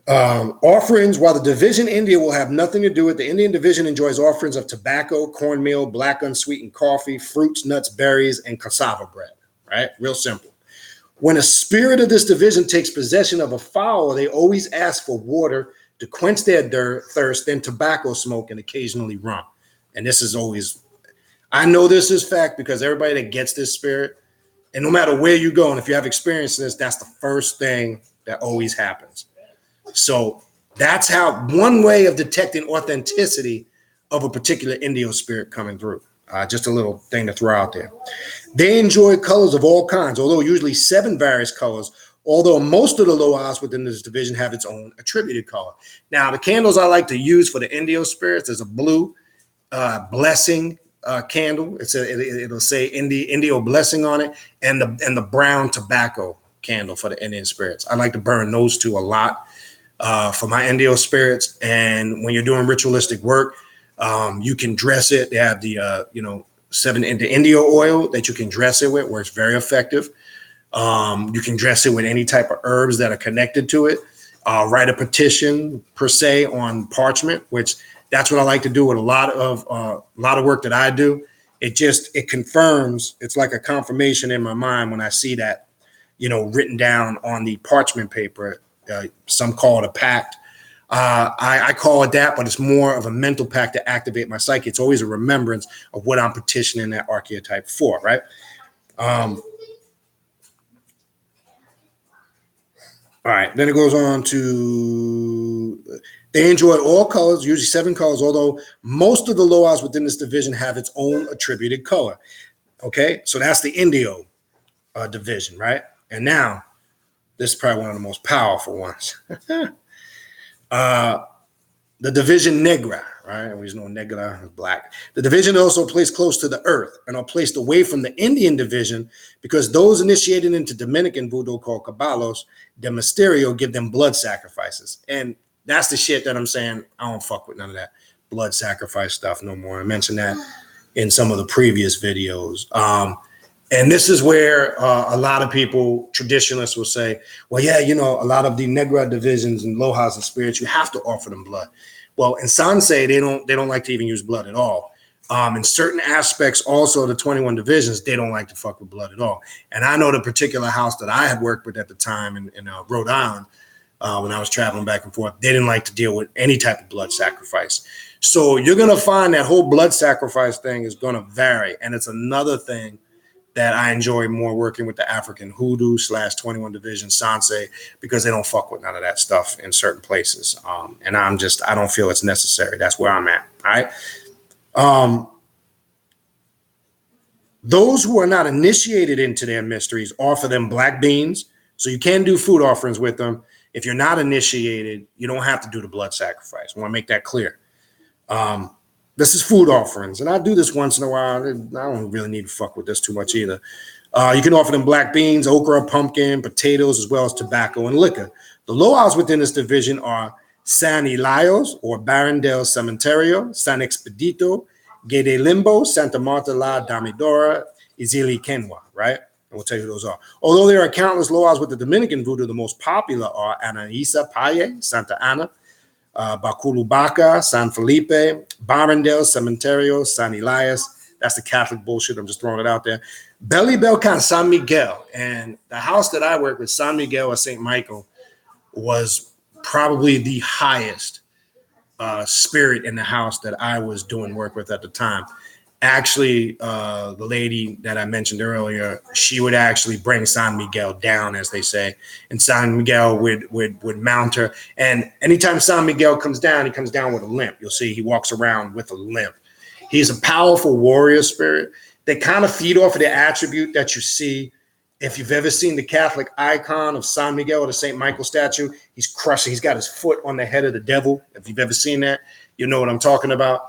Offerings, while the division India will have nothing to do with, the Indian division enjoys offerings of tobacco, cornmeal, black unsweetened coffee, fruits, nuts, berries, and cassava bread. Right? Real simple. When a spirit of this division takes possession of a fowl, they always ask for water to quench their thirst, then tobacco smoke, and occasionally rum. And this is always, I know this is fact because everybody that gets this spirit, and no matter where you go, and if you have experienced this, that's the first thing that always happens. So that's how one way of detecting authenticity of a particular Indio spirit coming through. Just a little thing to throw out there. They enjoy colors of all kinds, although usually 7 various colors, although most of the Lohas within this division have its own attributed color. Now, the candles I like to use for the Indio spirits, there's a blue blessing candle. It'll say Indio blessing on it, and the brown tobacco candle for the Indian spirits. I like to burn those two a lot for my Indio spirits. And when you're doing ritualistic work, you can dress it. They have the the Indio oil that you can dress it with, works very effective. You can dress it with any type of herbs that are connected to it. Write a petition per se on parchment, which that's what I like to do with a lot of work that I do. It confirms. It's like a confirmation in my mind when I see that, written down on the parchment paper. Some call it a pact. I call it that, but it's more of a mental pact to activate my psyche. It's always a remembrance of what I'm petitioning that archetype for, right? All right, then it goes on to, they enjoy all colors, usually 7 colors, although most of the Lohas within this division have its own attributed color. Okay, so that's the Indio division, right? And now, this is probably one of the most powerful ones. The division Negra, right? We know Negra is black. The division is also placed close to the earth and are placed away from the Indian division because those initiated into Dominican voodoo called Caballos de Misterio give them blood sacrifices. And that's the shit that I'm saying. I don't fuck with none of that blood sacrifice stuff no more. I mentioned that in some of the previous videos. And this is where a lot of people, traditionalists, will say, well, yeah, a lot of the Negra divisions and Lohas and spirits, you have to offer them blood. Well, in Sanse, they don't like to even use blood at all. In certain aspects, also the 21 divisions, they don't like to fuck with blood at all. And I know the particular house that I had worked with at the time in Rhode Island, when I was traveling back and forth, they didn't like to deal with any type of blood sacrifice. So you're going to find that whole blood sacrifice thing is going to vary. And it's another thing that I enjoy more working with the African hoodoo / 21 division Sanse, because they don't fuck with none of that stuff in certain places. And I don't feel it's necessary. That's where I'm at. All right. Those who are not initiated into their mysteries offer them black beans. So you can do food offerings with them. If you're not initiated, you don't have to do the blood sacrifice. I want to make that clear. This is food offerings, and I do this once in a while. I don't really need to fuck with this too much either. You can offer them black beans, okra, pumpkin, potatoes, as well as tobacco and liquor. The Lohas within this division are San Elios, or Baron del Cementerio, San Expedito, Gede Limbo, Santa Marta la Damidora, Izili Kenwa, right? And we'll tell you who those are. Although there are countless Lohas with the Dominican voodoo, the most popular are Anaisa Paye, Santa Ana, Baculubaca, San Felipe, Barrendale, Cementerio, San Elias. That's the Catholic bullshit. I'm just throwing it out there. Beli, Belcan, San Miguel. And the house that I worked with, San Miguel or St. Michael, was probably the highest spirit in the house that I was doing work with at the time. Actually, the lady that I mentioned earlier, she would actually bring San Miguel down, as they say, and San Miguel would mount her. And anytime San Miguel comes down, he comes down with a limp. You'll see he walks around with a limp. He's a powerful warrior spirit. They kind of feed off of the attribute that you see. If you've ever seen the Catholic icon of San Miguel or the St. Michael statue, he's crushing. He's got his foot on the head of the devil. If you've ever seen that, you know what I'm talking about.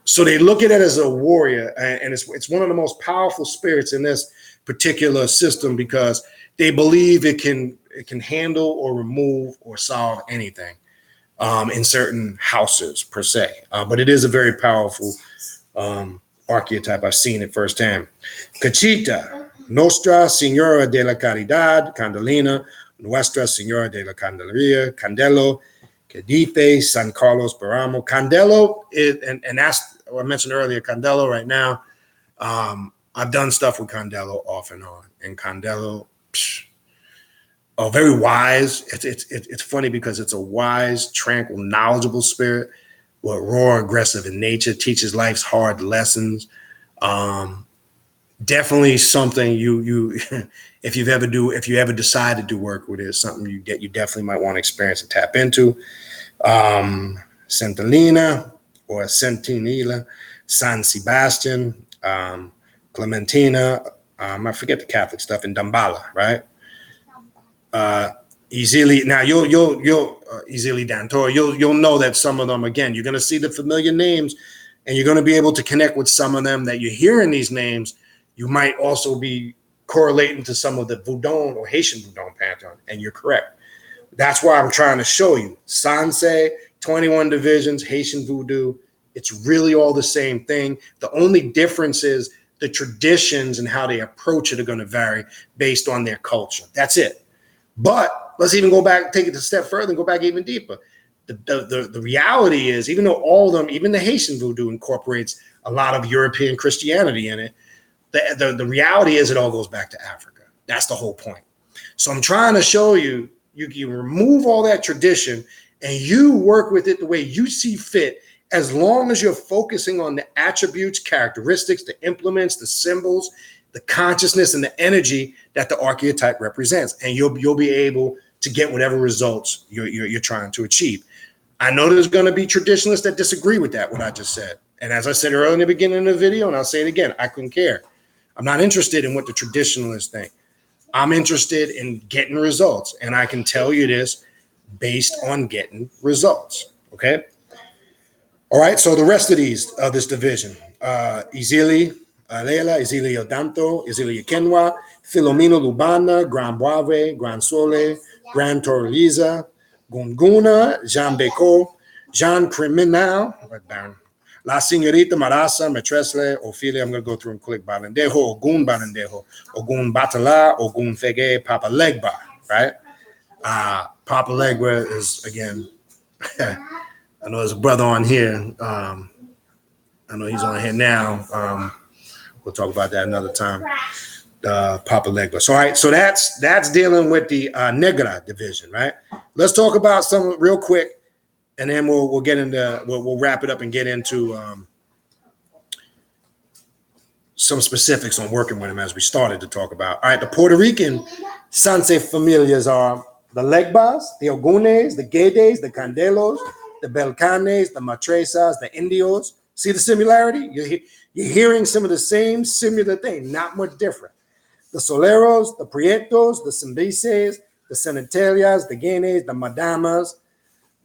So they look at it as a warrior, and it's one of the most powerful spirits in this particular system because they believe it can handle or remove or solve anything in certain houses per se. But it is a very powerful archetype. I've seen it firsthand. Cachita, Nostra Señora de la Caridad, Candelina, Nuestra Señora de la Candelería, Candelo, Quedite, San Carlos Baramo. Candelo, and that's what I mentioned earlier, Candelo right now. I've done stuff with Candelo off and on. And Candelo, very wise. It's funny because it's a wise, tranquil, knowledgeable spirit, but raw, aggressive in nature, teaches life's hard lessons. Definitely something you if you ever decide to do work with it, it's something you definitely might want to experience and tap into. Centelina or Centinela, San Sebastian, Clementina, I forget the Catholic stuff, in Dambala, right? Easily now you'll easily Dantor, you'll know that some of them, again, you're going to see the familiar names, and you're going to be able to connect with some of them that you hear in these names. You might also be correlating to some of the Voodoo or Haitian Voodoo pantheon, and you're correct. That's why I'm trying to show you Sanse, 21 divisions, Haitian Voodoo. It's really all the same thing. The only difference is the traditions and how they approach it are going to vary based on their culture. That's it. But let's even go back, take it a step further and go back even deeper. The reality is, even though all of them, even the Haitian Voodoo incorporates a lot of European Christianity in it, the reality is it all goes back to Africa. That's the whole point. So I'm trying to show you, you remove all that tradition and you work with it the way you see fit, as long as you're focusing on the attributes, characteristics, the implements, the symbols, the consciousness, and the energy that the archetype represents. And you'll be able to get whatever results you're trying to achieve. I know there's going to be traditionalists that disagree with that, what I just said. And as I said earlier in the beginning of the video, and I'll say it again, I couldn't care. I'm not interested in what the traditionalists think. I'm interested in getting results. And I can tell you this based on getting results. Okay. All right. So the rest of this division, Izili Alela, Izili Odanto, Izili Kenwa, Filomeno Lubana, Gran Boave, Gran Sole, Gran Torliza, Gunguna, Jean Beko, Jean Criminal, La Señorita Marasa, Metresle, Ophelia, I'm going to go through and click Balendejo, Ogun Balendejo, Ogun Batala, Ogun Fege, Papa Legba, right? Papa Legba is, again, I know there's a brother on here. I know he's on here now. We'll talk about that another time. Papa Legba. So, all right, so that's dealing with the Negra division, right? Let's talk about some real quick, and then we'll get into we'll wrap it up and get into some specifics on working with him, as we started to talk about. All right, the Puerto Rican Sanse familias are the Legbas, the Ogunes, the Guedes, the Candelos, the Belcanes, the Matresas, the Indios. See the similarity? You're hearing some of the same similar thing, not much different. The Soleros, the Prietos, the Simbices, the Senetelias, the Guenes, the Madamas.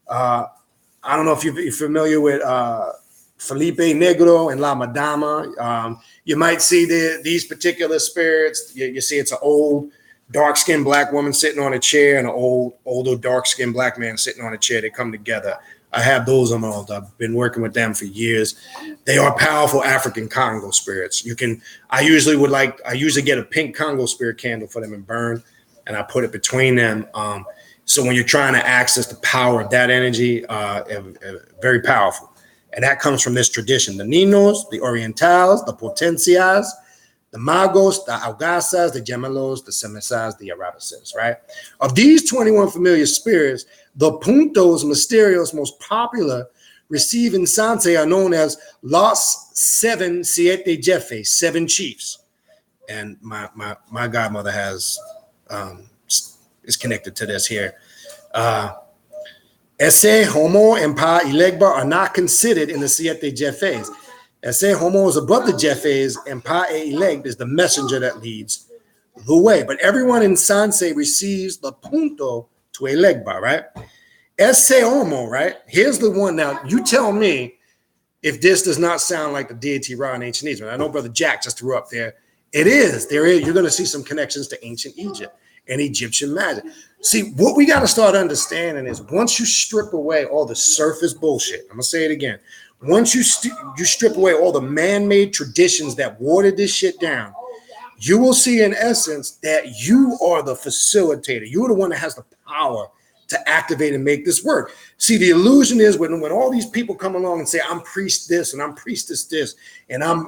I don't know if you're familiar with Felipe Negro and La Madama. You might see these particular spirits. You see it's an old, dark-skinned black woman sitting on a chair and an older, dark-skinned black man sitting on a chair. They come together. I have those on my altar. I've been working with them for years. They are powerful African Congo spirits. I usually get a pink Congo spirit candle for them and burn, and I put it between them. So when you're trying to access the power of that energy, very powerful. And that comes from this tradition. The Ninos, the Orientals, the Potencias, the Magos, the Algasas, the Gemelos, the Semesas, the Arabices, right? Of these 21 familiar spirits, the Puntos Mysterios most popular received in Sanse are known as Los Seven Siete Jefes, 7 chiefs. And my godmother is connected to this here. Ese Homo and Pa Ilegba are not considered in the Siete Jefes. Ese Homo is above the Jefes, and Pa Ilegba is the messenger that leads the way. But everyone in Sanse receives the punto to Ilegba, right? Ese Homo, right? Here's the one. Now, you tell me if this does not sound like the deity Ra in ancient Egypt. I know Brother Jack just threw up there. It is. There is. You're going to see some connections to ancient Egypt and Egyptian magic. See, what we got to start understanding is once you strip away all the surface bullshit, I'm going to say it again. Once you strip away all the man-made traditions that watered this shit down, you will see in essence that you are the facilitator. You're the one that has the power to activate and make this work. See, the illusion is when all these people come along and say, I'm priest this and I'm priestess this, and I'm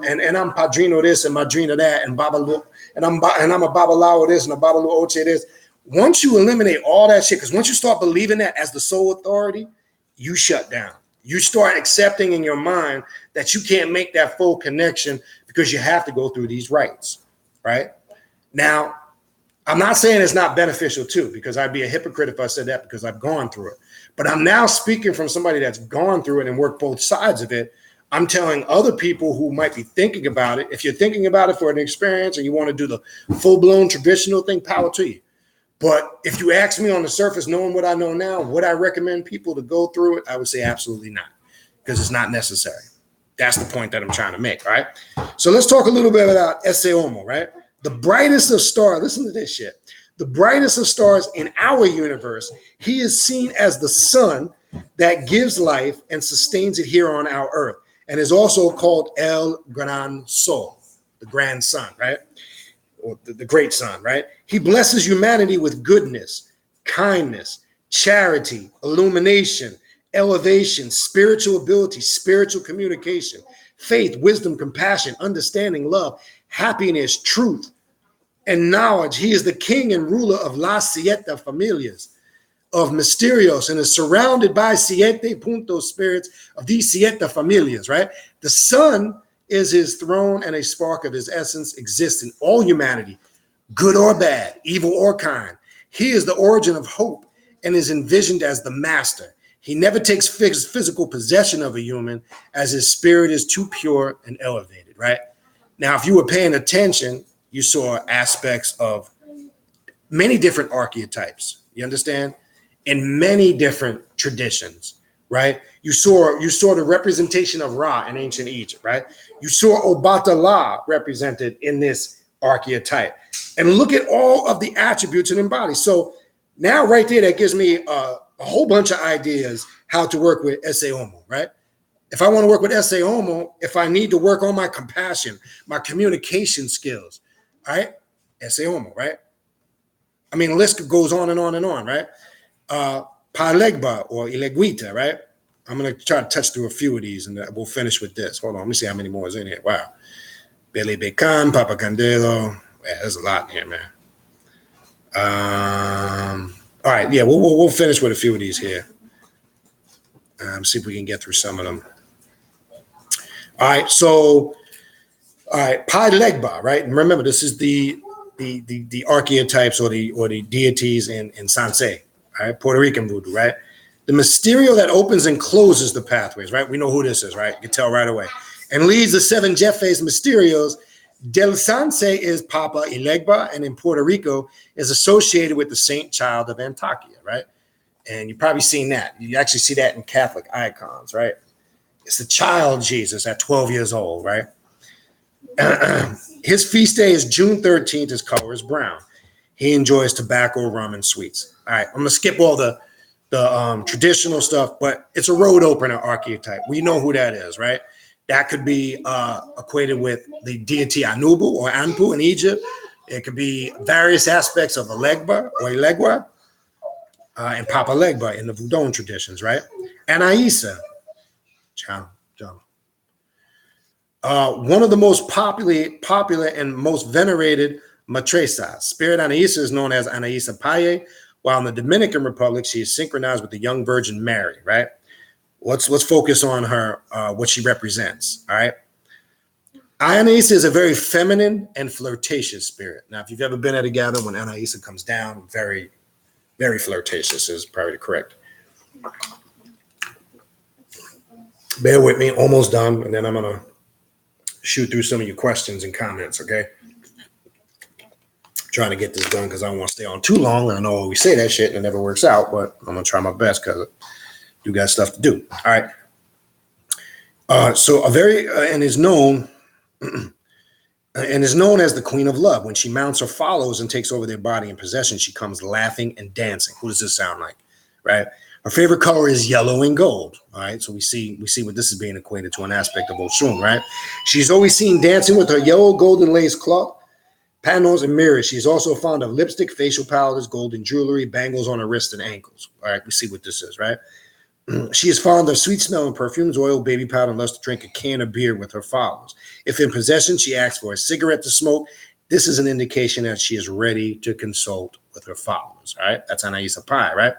padrino this and madrina that, and babalu, and I'm a babalawo this and a babalu oche this. Once you eliminate all that shit, because once you start believing that as the sole authority, you shut down. You start accepting in your mind that you can't make that full connection because you have to go through these rites, right? Now, I'm not saying it's not beneficial too, because I'd be a hypocrite if I said that, because I've gone through it. But I'm now speaking from somebody that's gone through it and worked both sides of it. I'm telling other people who might be thinking about it, if you're thinking about it for an experience and you want to do the full-blown traditional thing, power to you. But if you ask me on the surface, knowing what I know now, would I recommend people to go through it? I would say absolutely not, because it's not necessary. That's the point that I'm trying to make, right? So let's talk a little bit about Ese Homo, right? The brightest of stars, listen to this shit. The brightest of stars in our universe, he is seen as the sun that gives life and sustains it here on our earth, and is also called El Gran Sol, the grand sun, right? Or the great sun, right? He blesses humanity with goodness, kindness, charity, illumination, elevation, spiritual ability, spiritual communication, faith, wisdom, compassion, understanding, love, happiness, truth, and knowledge. He is the king and ruler of las siete familias of Mysterios, and is surrounded by siete puntos spirits of these siete familias, right? The sun is his throne, and a spark of his essence exists in all humanity, good or bad, evil or kind. He is the origin of hope and is envisioned as the master. He never takes physical possession of a human, as his spirit is too pure and elevated, right? Now, if you were paying attention, you saw aspects of many different archetypes, you understand? In many different traditions, right? You saw the representation of Ra in ancient Egypt, right? You saw Obatala represented in this archetype. And look at all of the attributes it embodies. So now right there, that gives me a whole bunch of ideas how to work with Ese Homo, right? If I want to work with Ese Homo, if I need to work on my compassion, my communication skills, right? Ese Homo, right? I mean, the list goes on and on and on, right? Palegba or Ileguita, right? I'm going to try to touch through a few of these, and we'll finish with this. Hold on, let me see how many more is in here. Wow. Beli, Belcan, Papa Candela. Yeah, there's a lot in here, man. All right, yeah, we'll finish with a few of these here. See if we can get through some of them. All right, so, all right, Pai Legba, right? And remember, this is the archetypes or the deities in Sanse, right? Puerto Rican voodoo, right? The Mysterio that opens and closes the pathways, right? We know who this is, right? You can tell right away. And leads the seven Jeffes Mysterios. Del Sanse is Papa Ilegba, and in Puerto Rico is associated with the Saint Child of Antakya, right? And you've probably seen that. You actually see that in Catholic icons, right? It's the child Jesus at 12 years old, right? His feast day is June 13th. His color is brown. He enjoys tobacco, rum, and sweets. All right, I'm going to skip all the traditional stuff, but it's a road opener archetype. We know who that is, right? That could be equated with the deity Anubu or Anpu in Egypt. It could be various aspects of Elegba or Elegua and Papa Legba in the Vodun traditions, right? Anaisa, one of the most popular and most venerated matresas. Spirit Anaisa is known as Anaisa Paye, while in the Dominican Republic, she is synchronized with the young Virgin Mary, right? Let's focus on her, what she represents, all right? Anaisa is a very feminine and flirtatious spirit. Now, if you've ever been at a gathering when Anaisa comes down, very, very flirtatious is probably correct. Bear with me, almost done, and then I'm going to shoot through some of your questions and comments, okay? Trying to get this done because I don't want to stay on too long. I know we say that shit and it never works out, but I'm going to try my best because you got stuff to do. All right. So and is known as the Queen of Love. When she mounts or follows and takes over their body and possession, she comes laughing and dancing. Who does this sound like? Right. Her favorite color is yellow and gold. All right. So we see what this is being equated to, an aspect of Oshun, right? She's always seen dancing with her yellow golden lace cloth, Panels and mirrors. She's also fond of lipstick, facial powders, golden jewelry, bangles on her wrists and ankles. All right, we see what this is, right? She is fond of sweet smelling perfumes, oil, baby powder, and loves to drink a can of beer with her followers. If in possession, she asks for a cigarette to smoke. This is an indication that she is ready to consult with her followers. All right, that's Anaisa Pi, right?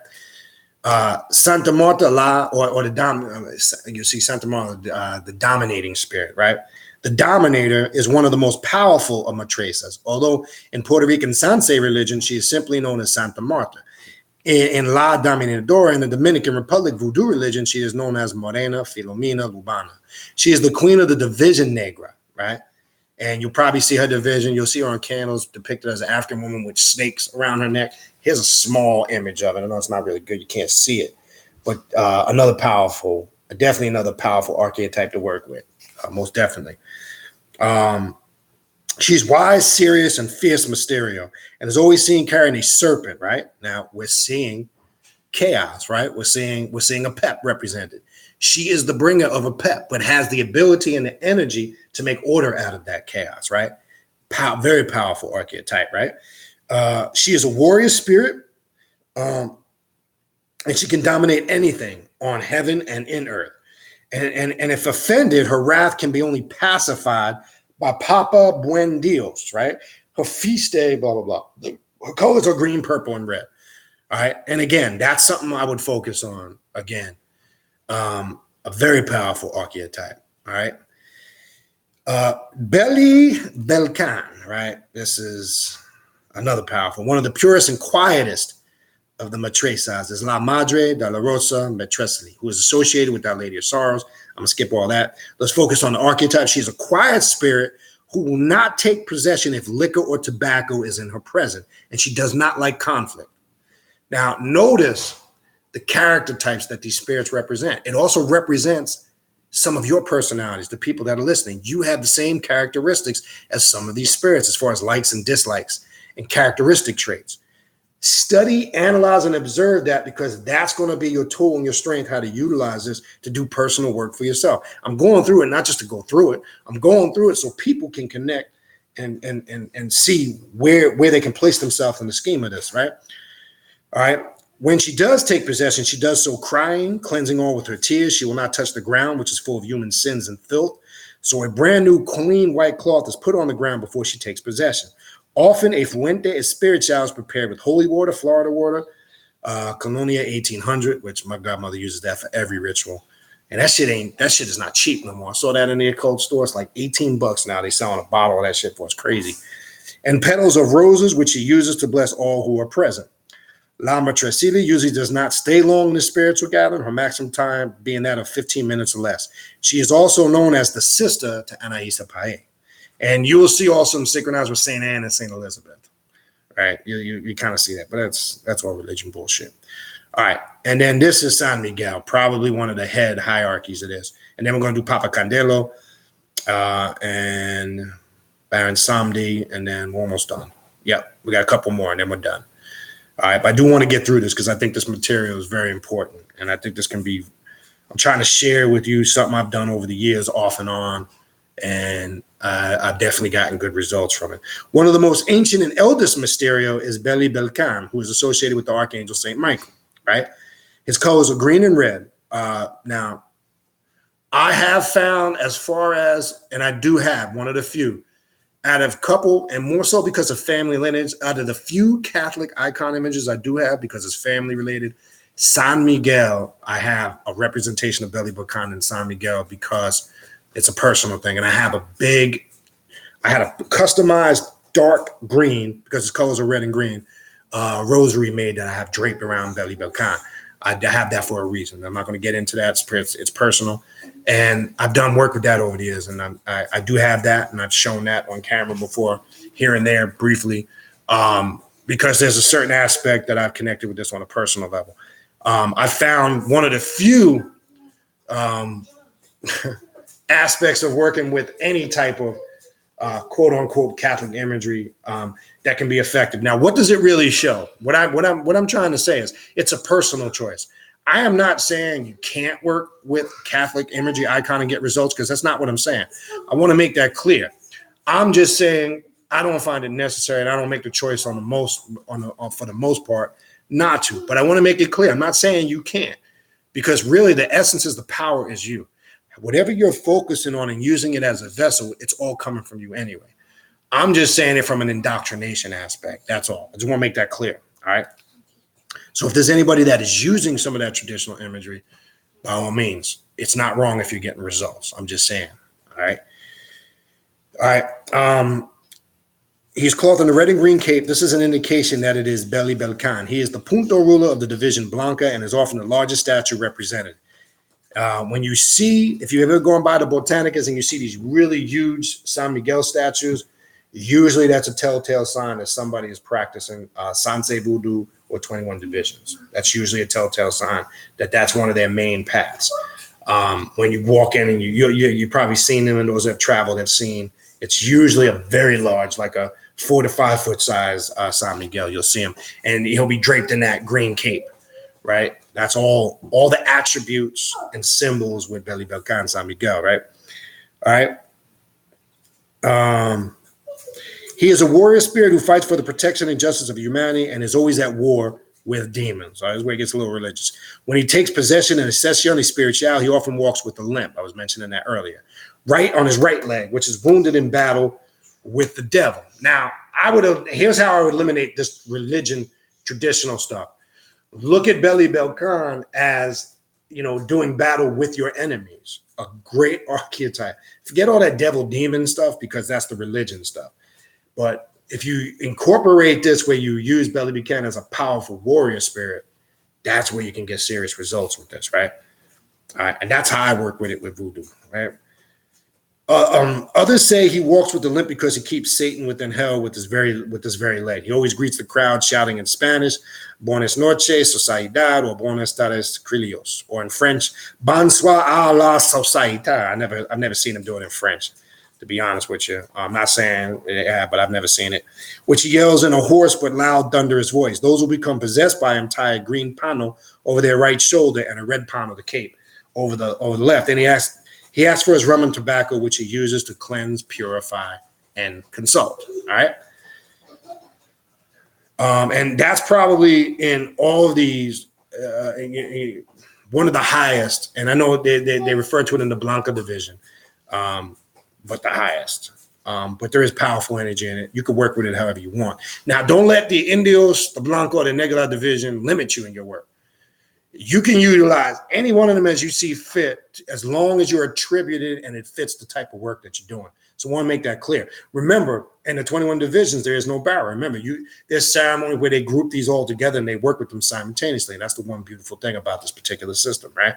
Santa Marta or the you see Santa Marta, the dominating spirit, right? The dominator is one of the most powerful of matresas. Although in Puerto Rican Sanse religion, she is simply known as Santa Marta. In La Dominadora, in the Dominican Republic voodoo religion, she is known as Morena Filomena Lubana. She is the queen of the division negra, right? And you'll probably see her division. You'll see her on candles depicted as an African woman with snakes around her neck. Here's a small image of it. I know it's not really good. You can't see it. But definitely another powerful archetype to work with. Most definitely. She's wise, serious, and fierce Mysterio, and is always seen carrying a serpent, right? Now we're seeing chaos, right? We're seeing a pep represented. She is the bringer of a pep, but has the ability and the energy to make order out of that chaos, right? Very powerful archetype, right? She is a warrior spirit, and she can dominate anything on heaven and in earth. And if offended, her wrath can be only pacified by Papa Buen Dios, right? Her feast day, blah, blah, blah. Her colors are green, purple, and red. All right. And again, that's something I would focus on. Again, a very powerful archetype. All right. Beli Belcan, right? This is another powerful, one of the purest and quietest of the matresas is La Madre de la Rosa Matresli, who is associated with Our Lady of Sorrows. I'm going to skip all that. Let's focus on the archetype. She's a quiet spirit who will not take possession if liquor or tobacco is in her presence, and she does not like conflict. Now, notice the character types that these spirits represent. It also represents some of your personalities, the people that are listening. You have the same characteristics as some of these spirits as far as likes and dislikes and characteristic traits. Study, analyze, and observe that, because that's going to be your tool and your strength, how to utilize this to do personal work for yourself. I'm going through it not just to go through it. I'm going through it so people can connect and see where they can place themselves in the scheme of this, right? All right. When she does take possession, she does so crying, cleansing all with her tears. She will not touch the ground, which is full of human sins and filth. So a brand new clean white cloth is put on the ground before she takes possession. Often a fuente espiritual is prepared with holy water, Florida water, Colonia 1800, which my godmother uses that for every ritual. And that shit is not cheap no more. I saw that in the occult store. It's like $18 now. They selling a bottle of that shit for. It's crazy. And petals of roses, which she uses to bless all who are present. La Matresili usually does not stay long in the spiritual gathering, her maximum time being that of 15 minutes or less. She is also known as the sister to Anaisa Pae. And you will see also synchronized with St. Anne and St. Elizabeth, right? You kind of see that, but that's all religion bullshit. All right, and then this is San Miguel, probably one of the head hierarchies of this. And then we're going to do Papa Candela and Baron Samdi, and then we're almost done. Yep, we got a couple more, and then we're done. All right, but I do want to get through this because I think this material is very important, and I think this can be. I'm trying to share with you something I've done over the years, off and on. And I've definitely gotten good results from it. One of the most ancient and eldest Mysterio is Beli Belcan, who is associated with the Archangel St. Michael, right? His colors are green and red. Now, I have found and I do have one of the few, out of couple, and more so because of family lineage, out of the few Catholic icon images I do have, because it's family related, San Miguel, I have a representation of Beli Belcan in San Miguel because it's a personal thing. And I had a customized dark green, because his colors are red and green, rosary made that I have draped around Beli Belcan. I have that for a reason. I'm not going to get into that. It's personal. And I've done work with that over the years. And I do have that. And I've shown that on camera before, here and there briefly, because there's a certain aspect that I've connected with this on a personal level. I found one of the few aspects of working with any type of quote unquote Catholic imagery that can be effective. Now, what does it really show? What I'm trying to say is it's a personal choice. I am not saying you can't work with Catholic imagery icon and get results, because that's not what I'm saying. I want to make that clear. I'm just saying I don't find it necessary, and I don't make the choice for the most part not to. But I want to make it clear. I'm not saying you can't, because really the essence is the power is you. Whatever you're focusing on and using it as a vessel, it's all coming from you anyway. I'm just saying it from an indoctrination aspect. That's all. I just want to make that clear. All right. So if there's anybody that is using some of that traditional imagery, by all means, it's not wrong if you're getting results. I'm just saying. All right. All right. He's clothed in a red and green cape. This is an indication that it is Beli Belcan. He is the punto ruler of the division Blanca and is often the largest statue represented. When you see, if you've ever gone by the Botanicas and you see these really huge San Miguel statues, usually that's a telltale sign that somebody is practicing Sanse voodoo or 21 divisions. That's usually a telltale sign that that's one of their main paths. When you walk in and you've probably seen them, and those that have traveled have seen, it's usually a very large, like a 4 to 5 foot size San Miguel. You'll see him, and he'll be draped in that green cape, right? That's all the attributes and symbols with Beli Belcan San Miguel, right? All right. He is a warrior spirit who fights for the protection and justice of humanity and is always at war with demons. All right, this is where it gets a little religious. When he takes possession and accession spiritual, he often walks with a limp. I was mentioning that earlier. Right on his right leg, which is wounded in battle with the devil. Now, here's how I would eliminate this religion traditional stuff. Look at Beli Belcan as, doing battle with your enemies. A great archetype. Forget all that devil demon stuff, because that's the religion stuff. But if you incorporate this where you use Beli Belcan as a powerful warrior spirit, that's where you can get serious results with this, right? All right, and that's how I work with it with voodoo, right? Others say he walks with the limp because he keeps Satan within hell with this very leg. He always greets the crowd shouting in Spanish, "Buenas noches, sociedad," or "Buenas tardes, Crillos," or in French, "Bonsoir à la société." I've never seen him do it in French, to be honest with you. I'm not saying but I've never seen it. Which he yells in a hoarse but loud, thunderous voice. Those who become possessed by him tie a green pano over their right shoulder and a red pano, the cape, over the left. And he asks for his rum and tobacco, which he uses to cleanse, purify, and consult. All right. And that's probably in all of these one of the highest. And I know they refer to it in the Blanca division. But the highest. But there is powerful energy in it. You can work with it however you want. Now, don't let the Indios, the Blanco, or the Negra division limit you in your work. You can utilize any one of them as you see fit, as long as you're attributed and it fits the type of work that you're doing. So I want to make that clear. Remember, in the 21 divisions, there is no barrier. Remember, there's ceremony where they group these all together and they work with them simultaneously. That's the one beautiful thing about this particular system, right?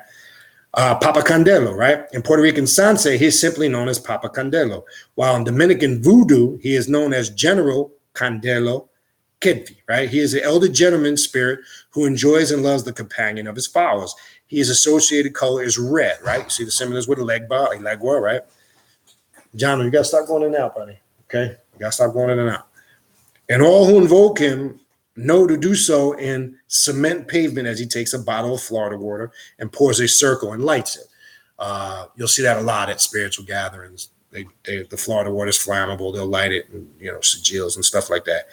Papa Candelo, right? In Puerto Rican Sanse, he's simply known as Papa Candelo. While in Dominican voodoo, he is known as General Candelo Kedvi, right? He is an elder gentleman spirit who enjoys and loves the companion of his followers. His associated color is red, right? You see the similars with a legua, right? John, you got to stop going in and out, buddy. Okay? You got to stop going in and out. And all who invoke him know to do so in cement pavement as he takes a bottle of Florida water and pours a circle and lights it. You'll see that a lot at spiritual gatherings. The Florida water is flammable. They'll light it, and sigils and stuff like that.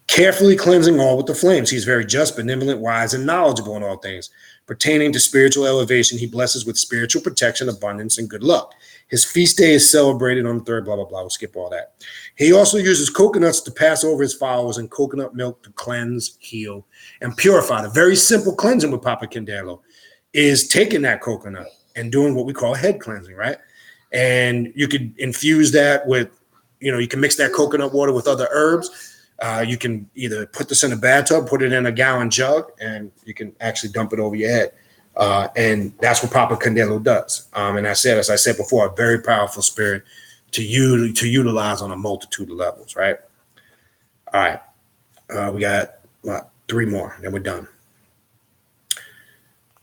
Carefully cleansing all with the flames. He's very just, benevolent, wise, and knowledgeable in all things. Pertaining to spiritual elevation, he blesses with spiritual protection, abundance, and good luck. His feast day is celebrated on the 3rd, blah, blah, blah. We'll skip all that. He also uses coconuts to pass over his followers and coconut milk to cleanse, heal, and purify. The very simple cleansing with Papa Candelo is taking that coconut and doing what we call head cleansing, right? And you could infuse that with, you can mix that coconut water with other herbs. You can either put this in a bathtub, put it in a gallon jug, and you can actually dump it over your head. And that's what Papa Candelo does. And as I said before, a very powerful spirit to utilize on a multitude of levels, right? All right. We got 3 more, then we're done.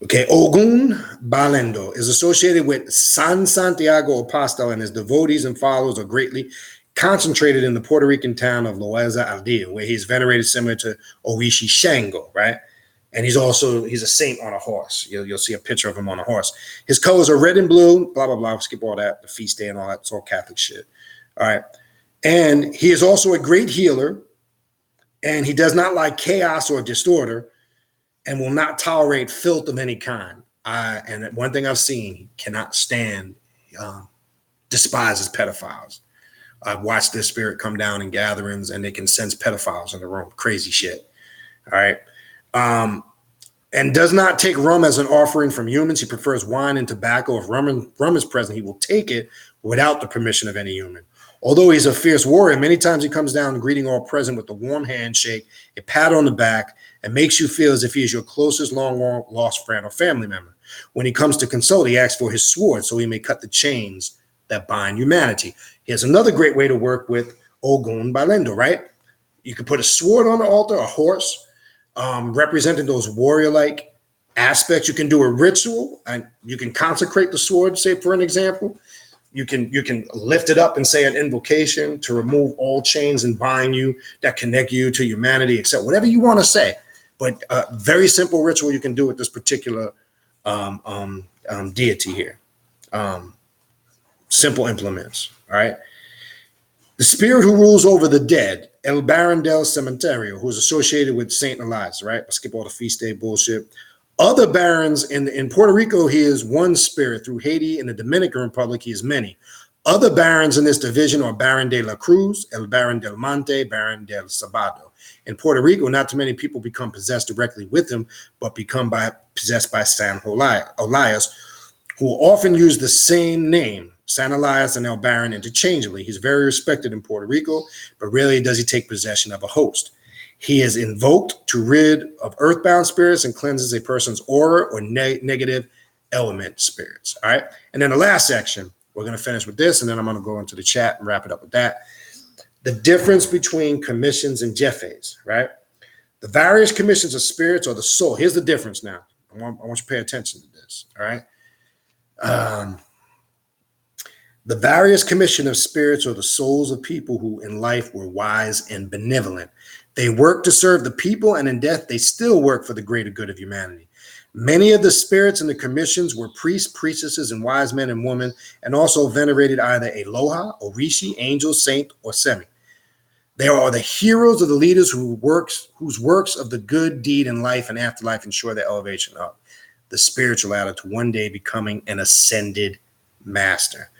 Okay, Ogun Balendo is associated with San Santiago Apostol, and his devotees and followers are greatly concentrated in the Puerto Rican town of Loaiza Aldea, where he's venerated similar to Oishi Shango, right? And he's a saint on a horse. You'll see a picture of him on a horse. His colors are red and blue, blah, blah, blah. Skip all that, the feast day and all that. It's all Catholic shit. All right. And he is also a great healer, and he does not like chaos or disorder and will not tolerate filth of any kind. And one thing I've seen, he cannot stand, despises pedophiles. I've watched this spirit come down in gatherings and they can sense pedophiles in the room. Crazy shit. All right. And does not take rum as an offering from humans. He prefers wine and tobacco. If rum is present, he will take it without the permission of any human. Although he's a fierce warrior, many times he comes down greeting all present with a warm handshake, a pat on the back, and makes you feel as if he is your closest long-lost friend or family member. When he comes to consult, he asks for his sword so he may cut the chains that bind humanity. Here's another great way to work with Ogun Balendo, right? You can put a sword on the altar, a horse, representing those warrior-like aspects. You can do a ritual, and you can consecrate the sword, say, for an example. You can lift it up and say an invocation to remove all chains and bind you that connect you to humanity, except whatever you want to say. But very simple ritual you can do with this particular deity here. Simple implements, all right? The spirit who rules over the dead, El Baron del Cementerio, who is associated with Saint Elias, right? I'll skip all the feast day bullshit. Other barons in Puerto Rico, he is one spirit. Through Haiti and the Dominican Republic, he is many. Other barons in this division are Baron de la Cruz, El Baron del Monte, Baron del Sabado. In Puerto Rico, not too many people become possessed directly with him, but become possessed by San Elias, who often use the same name, San Elias and El Baron, interchangeably. He's very respected in Puerto Rico, but rarely does he take possession of a host. He is invoked to rid of earthbound spirits and cleanses a person's aura or negative element spirits. All right. And then the last section, we're going to finish with this, and then I'm going to go into the chat and wrap it up with that. The difference between commissions and jeffes, right? The various commissions of spirits or the soul. Here's the difference now. I want you to pay attention to this. All right. The various commission of spirits are the souls of people who in life were wise and benevolent. They work to serve the people, and in death, they still work for the greater good of humanity. Many of the spirits in the commissions were priests, priestesses, and wise men and women, and also venerated either Aloha, Orishi, angel, saint, or semi. They are the heroes of the leaders whose works of the good deed in life and afterlife ensure their elevation up the spiritual ladder to one day becoming an ascended master.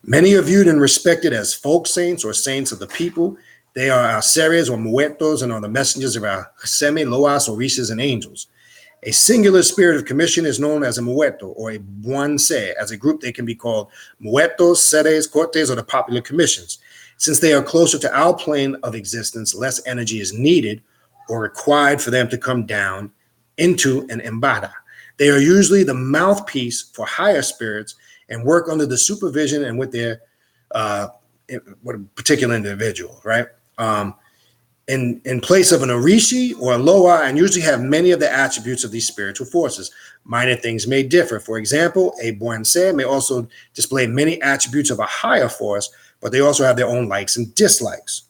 Many are viewed and respected as folk saints or saints of the people. They are our seres or muertos and are the messengers of our semi, loas, orishas, and angels. A singular spirit of commission is known as a muerto or a buanse. As a group, they can be called muertos, seres, cortes, or the popular commissions. Since they are closer to our plane of existence, less energy is needed or required for them to come down into an embada. They are usually the mouthpiece for higher spirits and work under the supervision and with their with a particular individual, right? In place of an Orishi or a Loa, and usually have many of the attributes of these spiritual forces. Minor things may differ. For example, a Buanse may also display many attributes of a higher force, but they also have their own likes and dislikes.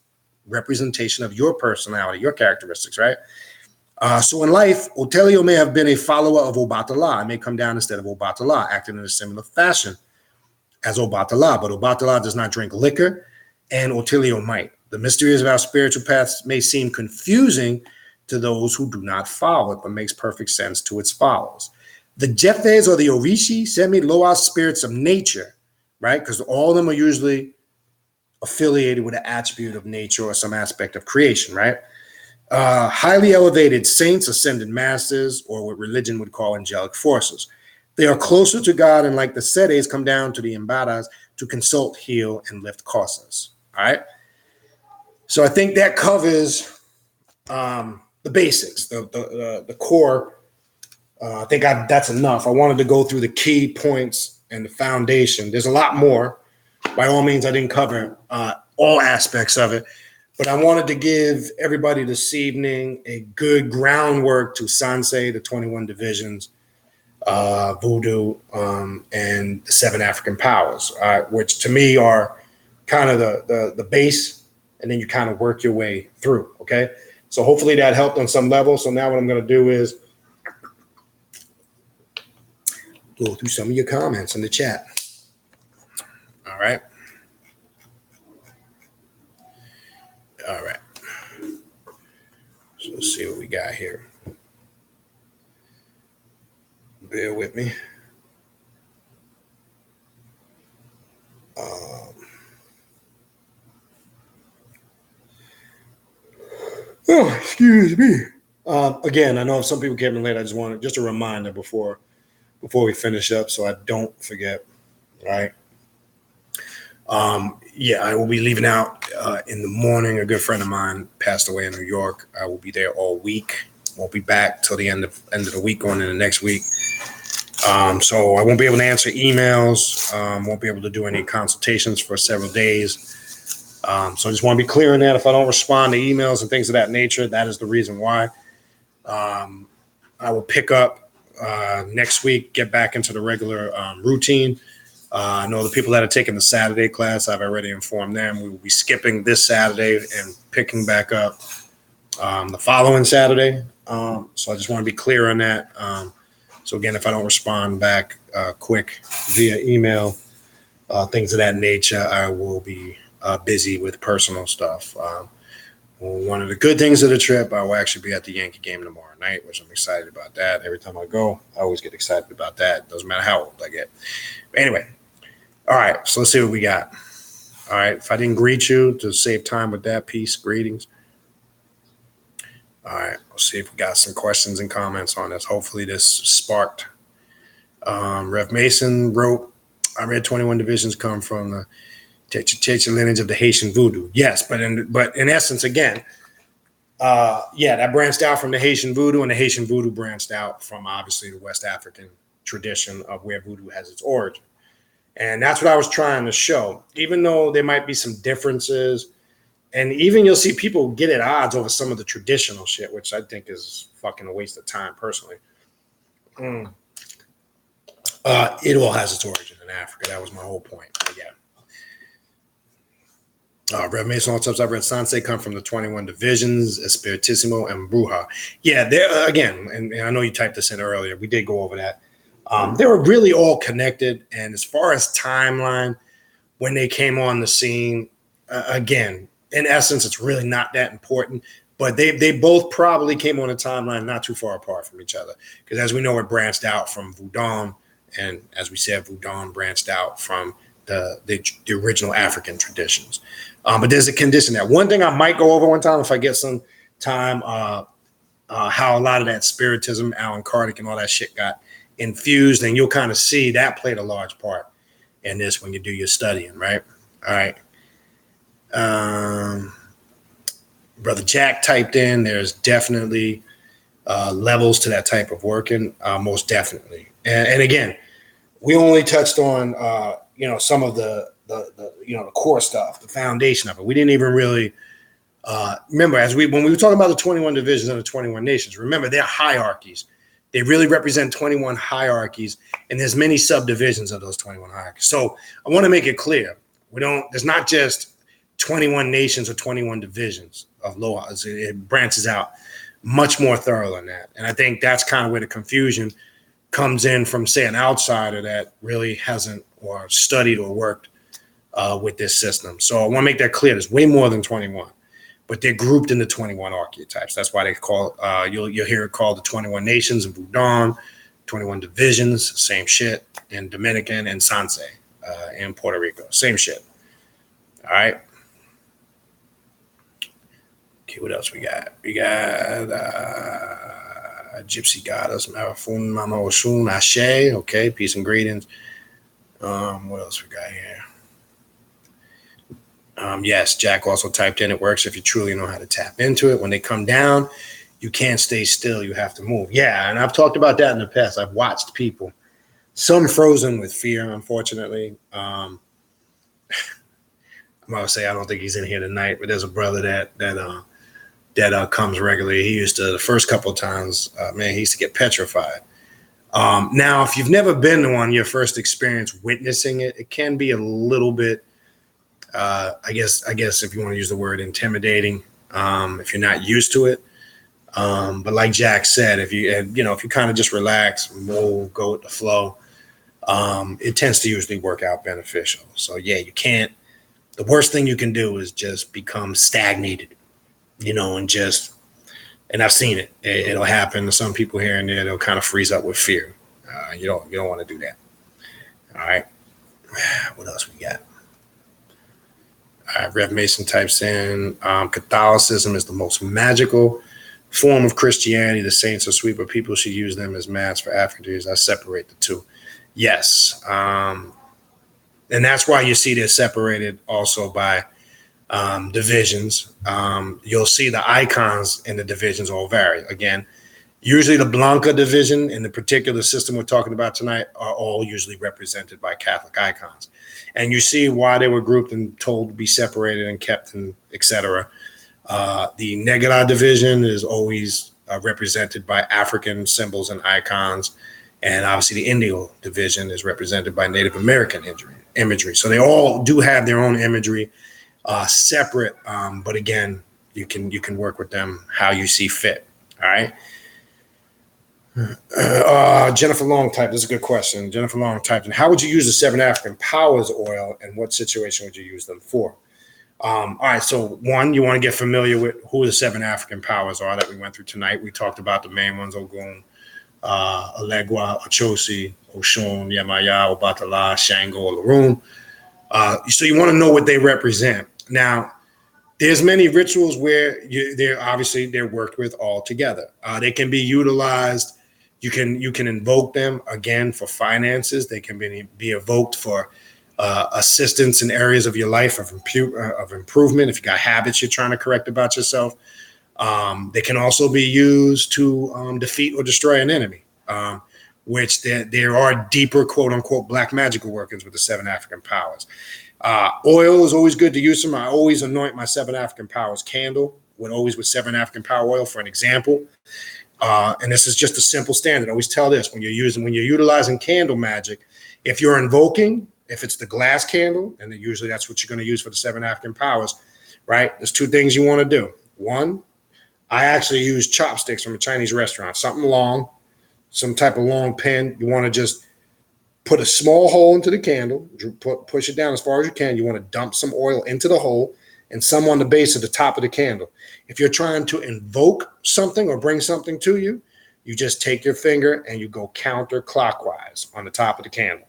Representation of your personality, your characteristics, right? So in life, Otelio may have been a follower of Obatala. It may come down instead of Obatala, acting in a similar fashion as Obatala, but Obatala does not drink liquor, and Otelio might. The mysteries of our spiritual paths may seem confusing to those who do not follow it, but makes perfect sense to its followers. The Jeffes or the Orishi, semi-Loa spirits of nature, right? Because all of them are usually affiliated with an attribute of nature or some aspect of creation, right? Highly elevated saints, ascended masters, or what religion would call angelic forces. They are closer to God, and like the Sedes, come down to the Embadas to consult, heal, and lift causes. All right. So I think that covers the basics, the core. I think that's enough. I wanted to go through the key points and the foundation. There's a lot more. By all means, I didn't cover all aspects of it, but I wanted to give everybody this evening a good groundwork to Sanse, the 21 divisions, voodoo, and the 7 African powers, which to me are kind of the base, and then you kind of work your way through, okay? So hopefully that helped on some level. So now what I'm going to do is go through some of your comments in the chat. All right. All right. So let's see what we got here. Bear with me. Oh, excuse me. Again, I know some people came in late. I just wanted just a reminder before we finish up, so I don't forget. All right. Yeah, I will be leaving out in the morning. A good friend of mine passed away in New York. I will be there all week. Won't be back till the end of the week, going into next week. So I won't be able to answer emails. Won't be able to do any consultations for several days. So I just want to be clear on that. If I don't respond to emails and things of that nature, that is the reason why. I will pick up next week, get back into the regular routine. I know the people that are taking the Saturday class, I've already informed them. We will be skipping this Saturday and picking back up the following Saturday. So I just want to be clear on that. So again, if I don't respond back quick via email, things of that nature, I will be busy with personal stuff. One of the good things of the trip, I will actually be at the Yankee game tomorrow night, which I'm excited about that. Every time I go, I always get excited about that. Doesn't matter how old I get. But anyway, all right, so let's see what we got. All right, if I didn't greet you, to save time with that, peace, greetings. All right, let's see if we got some questions and comments on this. Hopefully this sparked. Rev Mason wrote, I read 21 divisions come from the Tetra lineage of the Haitian voodoo. Yes, but in essence, again, that branched out from the Haitian voodoo, and the Haitian voodoo branched out from obviously the West African tradition of where voodoo has its origin. And that's what I was trying to show. Even though there might be some differences, and even you'll see people get at odds over some of the traditional shit, which I think is fucking a waste of time personally. It all has its origin in Africa. That was my whole point. Yeah. Rev Mason, all times I've read Sanse come from the 21 divisions, Espiritissimo, and Bruja. Yeah, there again, and I know you typed this in earlier. We did go over that. They were really all connected. And as far as timeline, when they came on the scene, again, in essence, it's really not that important. But they both probably came on a timeline not too far apart from each other. Because as we know, it branched out from Voodoo. And as we said, Voodoo branched out from the original African traditions. But there's a condition there. One thing I might go over one time if I get some time, how a lot of that spiritism, Alan Kardec and all that shit got infused, and you'll kind of see that played a large part in this when you do your studying, right? All right. Brother Jack typed in, there's definitely levels to that type of working, most definitely. And again, we only touched on some of the core stuff, the foundation of it. We didn't even really remember when we were talking about the 21 divisions and the 21 nations. Remember, they're hierarchies. They really represent 21 hierarchies, and there's many subdivisions of those 21 hierarchies. So I want to make it clear: there's not just 21 nations or 21 divisions of laws. It branches out much more thorough than that, and I think that's kind of where the confusion comes in from, say, an outsider that really hasn't or studied or worked with this system. So I want to make that clear. There's way more than 21, but they're grouped into 21 archetypes. That's why they call, you'll hear it called the 21 nations in Voodoo, 21 divisions, same shit, in Dominican and Sanse in Puerto Rico, same shit. All right. Okay, what else we got? We got Gypsy Goddess, Marafun, Mama Oshun, Ashe. Okay, peace and greetings. What else we got here? Yes, Jack also typed in, it works if you truly know how to tap into it. When they come down, you can't stay still. You have to move. Yeah, and I've talked about that in the past. I've watched people, some frozen with fear, unfortunately. I'm going to say I don't think he's in here tonight, but there's a brother that comes regularly. He used to, the first couple of times, he used to get petrified. Now, if you've never been on your first experience witnessing it, it can be a little bit, I guess if you want to use the word intimidating, if you're not used to it. But like Jack said, if you kind of just relax, move, go with the flow, it tends to usually work out beneficial. So yeah, the worst thing you can do is just become stagnated and I've seen it. It'll happen to some people here and there. They'll kind of freeze up with fear. You don't want to do that. All right. What else we got? All right. Rev Mason types in Catholicism is the most magical form of Christianity. The saints are sweet, but people should use them as masks for African Jews. I separate the two. Yes. And that's why you see they're separated also by divisions. You'll see the icons in the divisions all vary. Again, usually the Blanca division in the particular system we're talking about tonight are all usually represented by Catholic icons. And you see why they were grouped and told to be separated and kept, and etc. The Negra division is always represented by African symbols and icons. And obviously the Indio division is represented by Native American imagery. So they all do have their own imagery separate. But again, you can work with them how you see fit. All right. Jennifer Long typed, this is a good question. Jennifer Long typed in, how would you use the 7 African Powers oil and what situation would you use them for? All right, so one, you want to get familiar with who the 7 African Powers are that we went through tonight. We talked about the main ones: Ogun, Alegua, Achosi, Oshun, Yemaya, Obatala, Shango, Laroon. So you want to know what they represent. Now, there's many rituals where they're worked with all together. They can be utilized. You can invoke them again for finances. They can be evoked for assistance in areas of your life of improvement. If you got habits you're trying to correct about yourself, they can also be used to defeat or destroy an enemy. Which there are deeper, quote unquote, black magical workings with the 7 African Powers. Oil is always good to use them. I always anoint my 7 African Powers candle with 7 African Power oil for an example. And this is just a simple standard. I always tell this when you're utilizing candle magic, if you're invoking, if it's the glass candle, and then usually that's what you're going to use for the 7 African Powers, right? There's 2 things you want to do. One, I actually use chopsticks from a Chinese restaurant, something long, some type of long pin. You want to just put a small hole into the candle, push it down as far as you can. You want to dump some oil into the hole and some on the base of the top of the candle. If you're trying to invoke something or bring something to you, you just take your finger and you go counterclockwise on the top of the candle.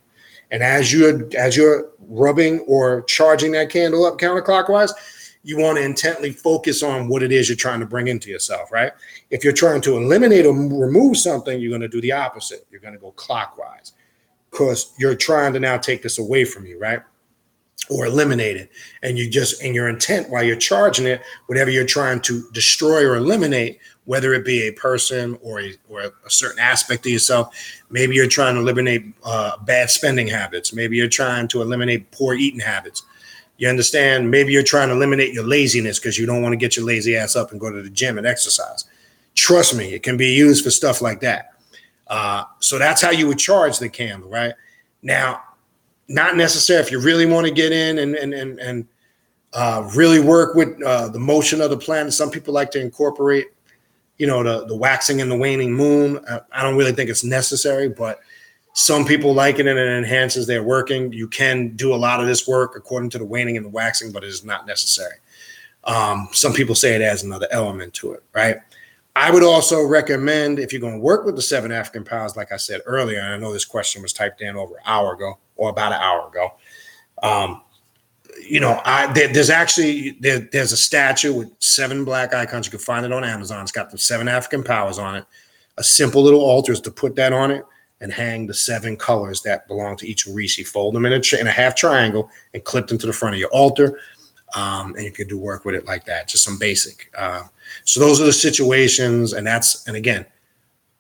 And as you're rubbing or charging that candle up counterclockwise, you want to intently focus on what it is you're trying to bring into yourself, right? If you're trying to eliminate or remove something, you're going to do the opposite. You're going to go clockwise because you're trying to now take this away from you, right? Or eliminate it. And in your intent while you're charging it, whatever you're trying to destroy or eliminate, whether it be a person or a certain aspect of yourself, maybe you're trying to eliminate bad spending habits. Maybe you're trying to eliminate poor eating habits. You understand? Maybe you're trying to eliminate your laziness because you don't want to get your lazy ass up and go to the gym and exercise. Trust me, it can be used for stuff like that. So that's how you would charge the candle, right? Now, not necessary if you really want to get in and really work with the motion of the planet. Some people like to incorporate, the waxing and the waning moon. I don't really think it's necessary, but some people like it and it enhances their working. You can do a lot of this work according to the waning and the waxing, but it is not necessary. Some people say it adds another element to it, right? I would also recommend, if you're going to work with the 7 African Powers, like I said earlier, and I know this question was typed in over an hour ago or about an hour ago. There's a statue with 7 black icons. You can find it on Amazon. It's got the 7 African Powers on it. A simple little altar is to put that on it and hang the 7 colors that belong to each Rishi. Fold them in a half triangle and clip them to the front of your altar. And you can do work with it like that, just some basic. So those are the situations. And again,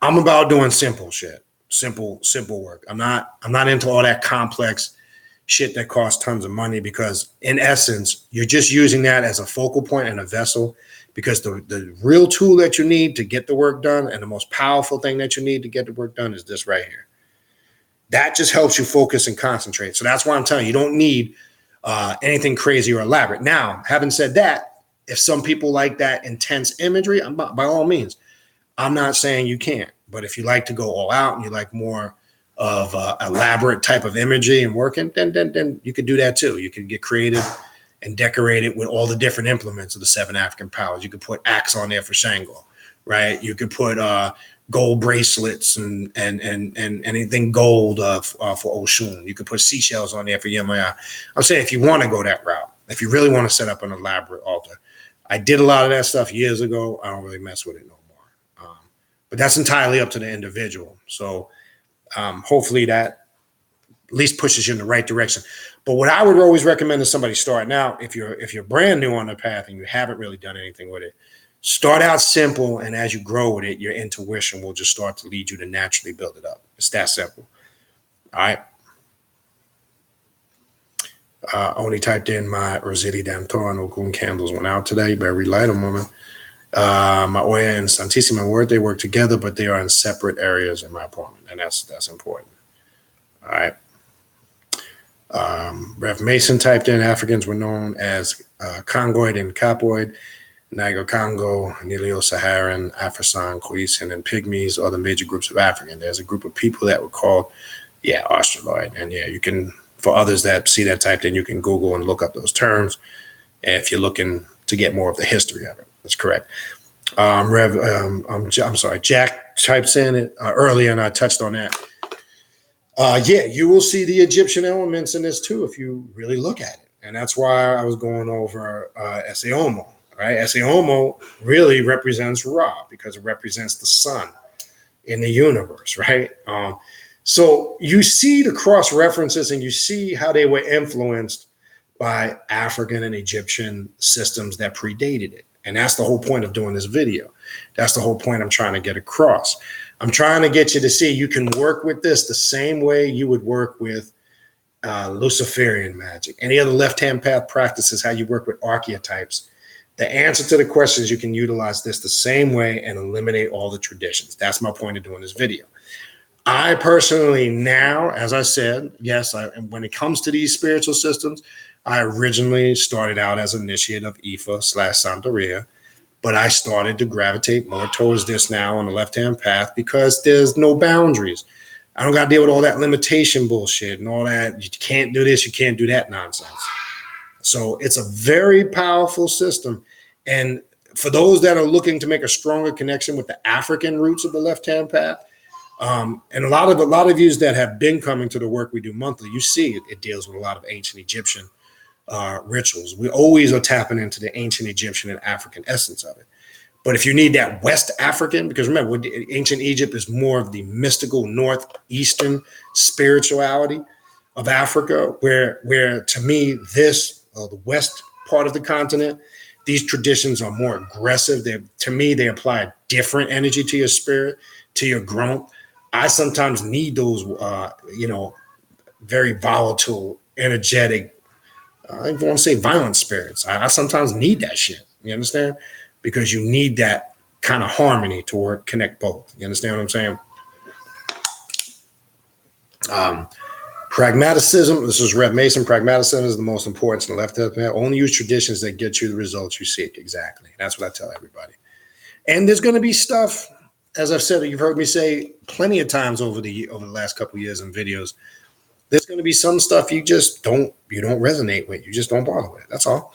I'm about doing simple shit, simple work. I'm not into all that complex shit that costs tons of money, because in essence, you're just using that as a focal point and a vessel, because the real tool that you need to get the work done and the most powerful thing that you need to get the work done is this right here. That just helps you focus and concentrate. So that's why I'm telling you, you don't need anything crazy or elaborate. Now, having said that, if some people like that intense imagery, by all means, I'm not saying you can't. But if you like to go all out and you like more of elaborate type of imagery and working, then you could do that too. You can get creative and decorate it with all the different implements of the 7 African powers. You could put axe on there for Shango, right? You could put gold bracelets and anything gold for Oshun. You could put seashells on there for Yemaya. I'm saying if you want to go that route, if you really want to set up an elaborate altar. I did a lot of that stuff years ago. I don't really mess with it no more. But that's entirely up to the individual. So hopefully that at least pushes you in the right direction. But what I would always recommend to somebody starting out, if you're brand new on the path and you haven't really done anything with it, start out simple, and as you grow with it, your intuition will just start to lead you to naturally build it up. It's that simple. All right. Only typed in my Rosity Dantor and Okun candles went out today. You better relight them, woman. My Oya and Santissima Word, they work together, but they are in separate areas in my apartment, and that's important. All right. Rev Mason typed in Africans were known as Congoid and Capoid, Niger Congo, Nilo-Saharan, Afrosan, Khoisan, and Pygmies are the major groups of African. There's a group of people that were called, Australoid. And you can, for others that see that typed in, you can Google and look up those terms if you're looking to get more of the history of it. That's correct. Jack types in it earlier, and I touched on that. You will see the Egyptian elements in this too if you really look at it. And that's why I was going over Eseomo, right? Eseomo really represents Ra because it represents the sun in the universe, right? So you see the cross references and you see how they were influenced by African and Egyptian systems that predated it. And that's the whole point of doing this video. That's the whole point I'm trying to get across. I'm trying to get you to see you can work with this the same way you would work with Luciferian magic. Any other left-hand path practices, how you work with archetypes. The answer to the question is you can utilize this the same way and eliminate all the traditions. That's my point of doing this video. I personally now, as I said, when it comes to these spiritual systems, I originally started out as an initiate of Ifa/Santeria, but I started to gravitate more towards this now on the left-hand path because there's no boundaries. I don't got to deal with all that limitation bullshit and all that. You can't do this, you can't do that nonsense. So it's a very powerful system. And for those that are looking to make a stronger connection with the African roots of the left-hand path, and a lot of you that have been coming to the work we do monthly, you see it deals with a lot of ancient Egyptian rituals. We always are tapping into the ancient Egyptian and African essence of it. But if you need that West African, because remember, ancient Egypt is more of the mystical northeastern spirituality of Africa, where to me, the West part of the continent, these traditions are more aggressive. To me, they apply a different energy to your spirit, to your growth. I sometimes need those, very volatile, energetic, I don't want to say violent spirits. I sometimes need that shit. You understand? Because you need that kind of harmony to connect both. You understand what I'm saying? Pragmaticism. This is Rev Mason. Pragmaticism is the most important in the left hand. Only use traditions that get you the results you seek. Exactly. That's what I tell everybody. And there's going to be stuff, as I've said, you've heard me say plenty of times over the last couple of years in videos. There's going to be some stuff you don't resonate with. You just don't bother with. That's all.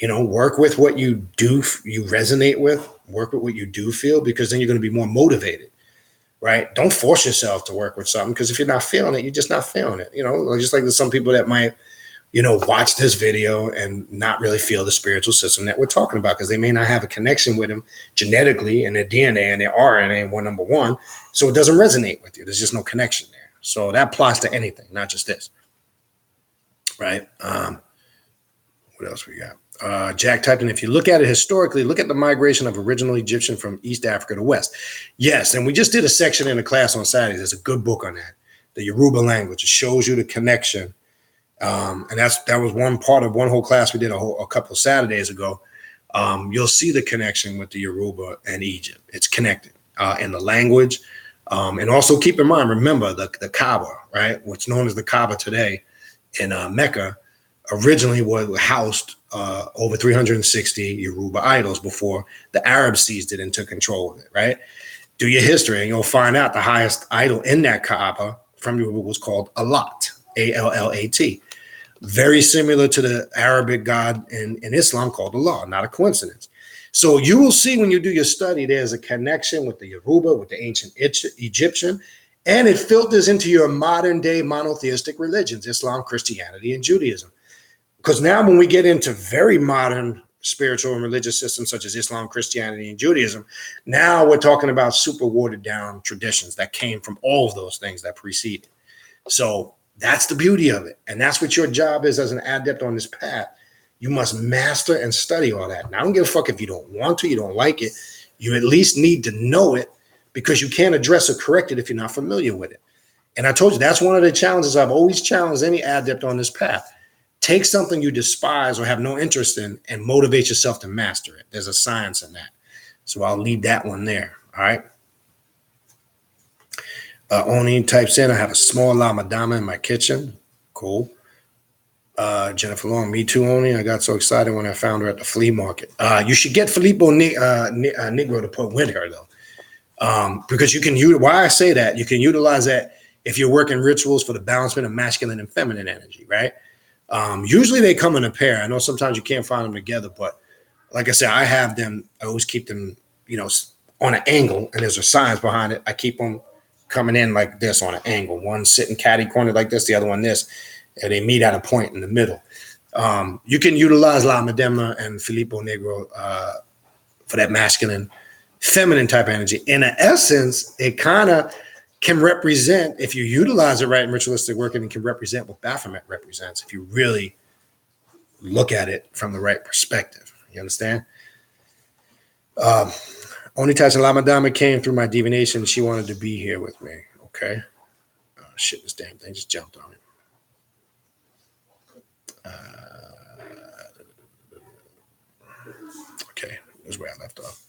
Work with what you resonate with. Work with what you do feel, because then you're going to be more motivated, right? Don't force yourself to work with something, because if you're not feeling it, you're just not feeling it. Just like there's some people that might, watch this video and not really feel the spiritual system that we're talking about, because they may not have a connection with them genetically in their DNA and their RNA, number one. So it doesn't resonate with you. There's just no connection there. So that applies to anything, not just this, right? What else we got? Jack typed in, if you look at it historically, look at the migration of original Egyptian from East Africa to West. Yes, and we just did a section in the class on Saturdays. There's a good book on that, the Yoruba language. It shows you the connection. And that was one part of one whole class we did a couple of Saturdays ago. You'll see the connection with the Yoruba and Egypt. It's connected in the language. And also keep in mind, remember the Kaaba, right? What's known as the Kaaba today in Mecca originally was housed over 360 Yoruba idols before the Arabs seized it and took control of it, right? Do your history and you'll find out the highest idol in that Kaaba from Yoruba was called Allat, A-L-L-A-T. very similar to the Arabic god in Islam called Allah, not a coincidence. So you will see when you do your study, there's a connection with the Yoruba, with the ancient Egyptian, and it filters into your modern day monotheistic religions, Islam, Christianity, and Judaism. Because now when we get into very modern spiritual and religious systems such as Islam, Christianity, and Judaism, now we're talking about super watered down traditions that came from all of those things that preceded. So that's the beauty of it. And that's what your job is as an adept on this path. You must master and study all that. And I don't give a fuck if you don't want to, you don't like it. You at least need to know it, because you can't address or correct it if you're not familiar with it. And I told you, that's one of the challenges I've always challenged any adept on this path. Take something you despise or have no interest in and motivate yourself to master it. There's a science in that. So I'll leave that one there. All right. Oni types in, I have a small La Madama in my kitchen. Cool. Jennifer Long, me too, Oni. I got so excited when I found her at the flea market. You should get Filippo Negro to put with her, though. Because you can use, why I say that, you can utilize that if you're working rituals for the balancement of masculine and feminine energy, right? Usually they come in a pair. I know sometimes you can't find them together, but like I said, I have them, I always keep them, on an angle, and there's a science behind it. I keep them coming in like this on an angle, one sitting catty corner like this, the other one this, and they meet at a point in the middle. You can utilize La Madama and Filippo Negro for that masculine, feminine type energy. In essence, it kind of can represent, if you utilize it right in ritualistic work, and it can represent what Baphomet represents if you really look at it from the right perspective. You understand? Only touch La Madama came through my divination. She wanted to be here with me. Okay. Oh, shit, this damn thing just jumped on me. Okay, this is where I left off.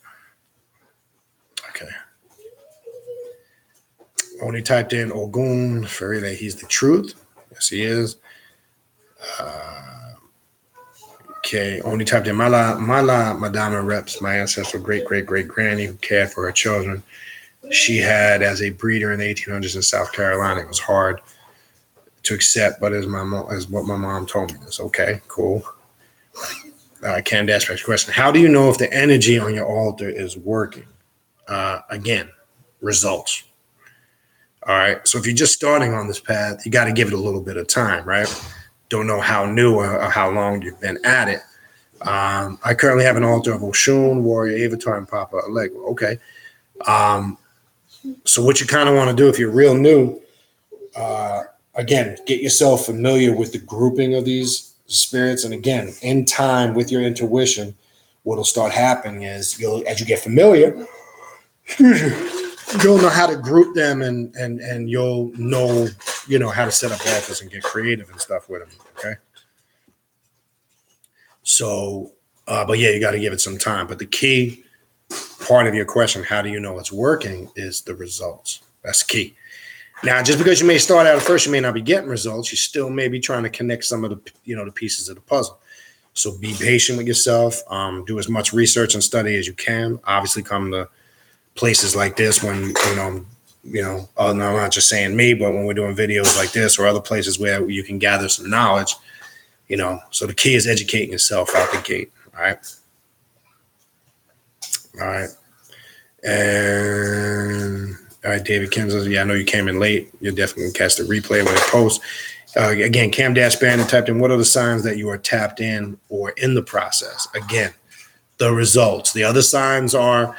Okay. Only typed in Ogun, Ferrile, he's the truth. Yes, he is. Okay, only typed in Mala Madama reps my ancestral great-great-great-granny who cared for her children. She had as a breeder in the 1800s in South Carolina. It was hard to accept, but as what my mom told me. This. Okay, cool. Cam Dashback's question. How do you know if the energy on your altar is working? Again, results. All right. So if you're just starting on this path, you got to give it a little bit of time, right? Don't know how new or how long you've been at it. I currently have an altar of Oshun, Warrior Avatar, and Papa Allegro. Okay. So what you kind of want to do if you're real new, again, get yourself familiar with the grouping of these spirits. And again, in time with your intuition, what'll start happening is as you get familiar, you'll know how to group them and you'll know, how to set up altars and get creative and stuff with them. Okay. So, but yeah, you got to give it some time. But the key part of your question, how do you know it's working, is the results. That's key. Now, just because you may start out at first, you may not be getting results. You still may be trying to connect some of the, the pieces of the puzzle. So be patient with yourself. Do as much research and study as you can. Obviously, come to places like this when, no, I'm not just saying me, but when we're doing videos like this or other places where you can gather some knowledge, so the key is educating yourself out the gate. All right. All right. And all right, David Kim says, yeah, I know you came in late. You'll definitely catch the replay when it posts. Again, Cam Dash Bandit typed in, what are the signs that you are tapped in or in the process? Again, the results. The other signs are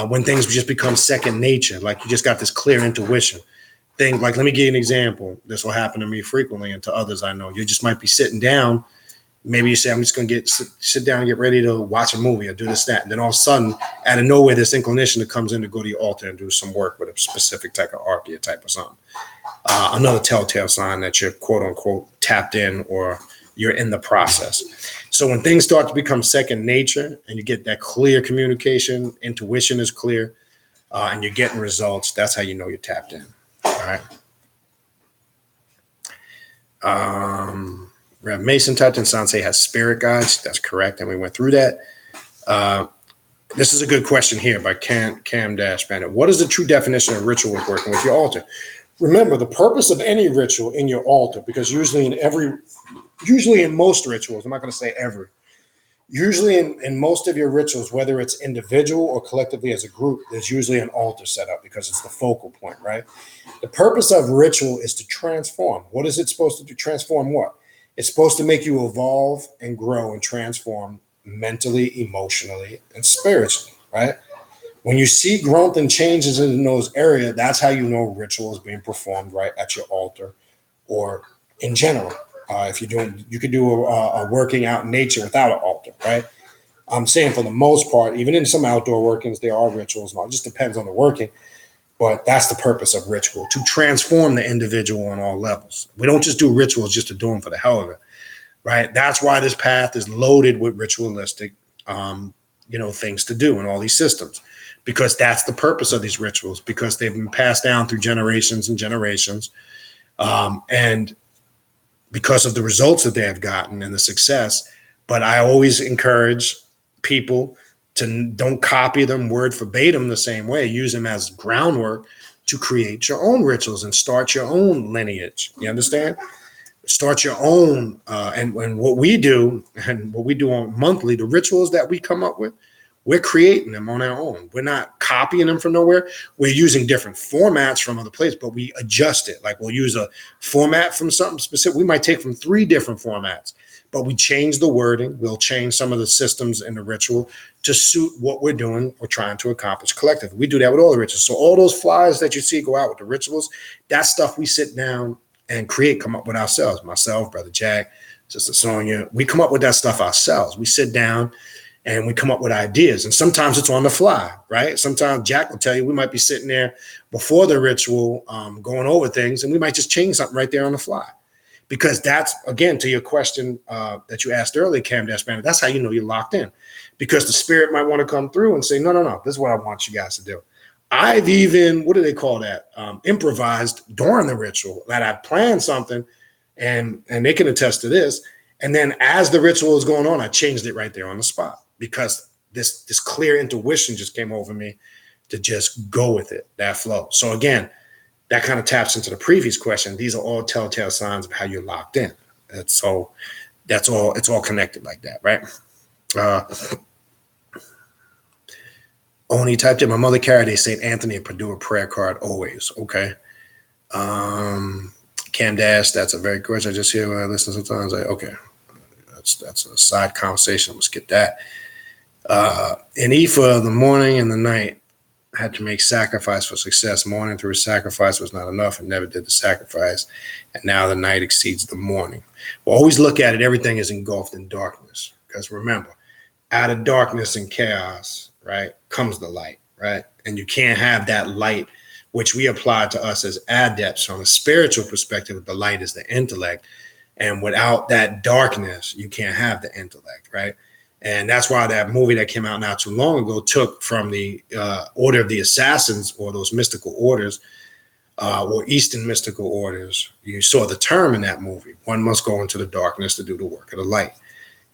when things just become second nature, like you just got this clear intuition. Like, let me give you an example. This will happen to me frequently and to others I know. You just might be sitting down. Maybe you say, I'm just going to sit down and get ready to watch a movie or do this, that. And then all of a sudden, out of nowhere, this inclination that comes in to go to your altar and do some work with a specific type of archetype or something. Another telltale sign that you're, quote unquote, tapped in or you're in the process. So when things start to become second nature and you get that clear communication, intuition is clear, and you're getting results, that's how you know you're tapped in. All right. Rev Mason typed in, Sanse has spirit guides. That's correct. And we went through that. This is a good question here by Cam Dash Bandit. What is the true definition of ritual with working with your altar? Remember, the purpose of any ritual in your altar, because usually in most rituals, I'm not going to say every, usually in most of your rituals, whether it's individual or collectively as a group, there's usually an altar set up because it's the focal point, right? The purpose of ritual is to transform. What is it supposed to do? Transform what? It's supposed to make you evolve and grow and transform mentally, emotionally, and spiritually, right? When you see growth and changes in those areas, that's how you know ritual is being performed right at your altar or in general. If you're doing, you could do a working out in nature without an altar, right? I'm saying for the most part, even in some outdoor workings, there are rituals. It just depends on the working, but that's the purpose of ritual, to transform the individual on all levels. We don't just do rituals just to do them for the hell of it, right? That's why this path is loaded with ritualistic, things to do in all these systems, because that's the purpose of these rituals, because they've been passed down through generations and generations. And because of the results that they have gotten and the success. But I always encourage people to don't copy them word verbatim the same way. Use them as groundwork to create your own rituals and start your own lineage. You understand? Start your own. And what we do, and what we do on monthly, the rituals that we come up with, we're creating them on our own. We're not copying them from nowhere. We're using different formats from other places, but we adjust it. Like we'll use a format from something specific. We might take from 3 different formats, but we change the wording. We'll change some of the systems in the ritual to suit what we're doing or trying to accomplish collectively. We do that with all the rituals. So all those flyers that you see go out with the rituals, that's stuff we sit down and come up with ourselves. Myself, Brother Jack, Sister Sonia, we come up with that stuff ourselves. We sit down and we come up with ideas. And sometimes it's on the fly, right? Sometimes Jack will tell you, we might be sitting there before the ritual, going over things, and we might just change something right there on the fly. Because that's, again, to your question that you asked earlier, Cam Dash, that's how you know you're locked in. Because the spirit might want to come through and say, no, this is what I want you guys to do. I've even, what do they call that? Improvised during the ritual, that I planned something, and they can attest to this. And then as the ritual is going on, I changed it right there on the spot, because this clear intuition just came over me to just go with it, that flow. So again, that kind of taps into the previous question. These are all telltale signs of how you're locked in. It's all connected like that, right? Oni typed in, my mother carried a St. Anthony of Padua prayer card always. Okay. Cam Dash, that's a very good question. I just hear when I listen sometimes. Okay. That's a side conversation. Let's get that. In Ifa, the morning and the night had to make sacrifice for success. Morning through sacrifice was not enough and never did the sacrifice. And now the night exceeds the morning. We'll always look at it. Everything is engulfed in darkness. Because remember, out of darkness and chaos, right, comes the light, right? And you can't have that light, which we apply to us as adepts from a spiritual perspective. The light is the intellect. And without that darkness, you can't have the intellect, right? And that's why that movie that came out not too long ago took from the Order of the Assassins, or those mystical orders, or Eastern mystical orders. You saw the term in that movie. One must go into the darkness to do the work of the light.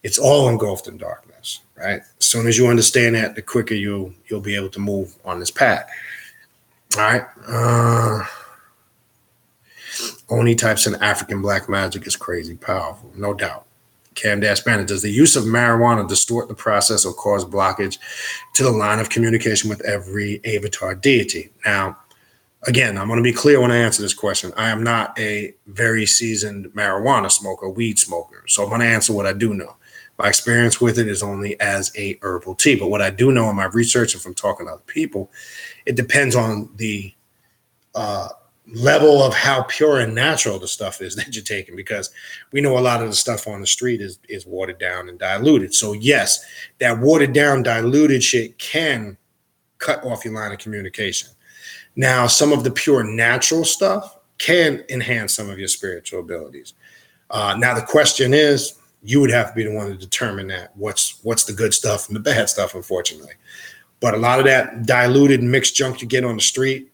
It's all engulfed in darkness, right? As soon as you understand that, the quicker you'll be able to move on this path. All right. Oni types in African black magic is crazy powerful, no doubt. Cam Dash Banner, does the use of marijuana distort the process or cause blockage to the line of communication with every avatar deity? Now, again, I'm going to be clear when I answer this question. I am not a very seasoned marijuana smoker, weed smoker. So I'm going to answer what I do know. My experience with it is only as a herbal tea. But what I do know in my research and from talking to other people, it depends on the level of how pure and natural the stuff is that you're taking, because we know a lot of the stuff on the street is watered down and diluted. So yes, that watered down, diluted shit can cut off your line of communication. Now, some of the pure natural stuff can enhance some of your spiritual abilities. Now, the question is, you would have to be the one to determine that what's the good stuff and the bad stuff, unfortunately. But a lot of that diluted mixed junk you get on the street,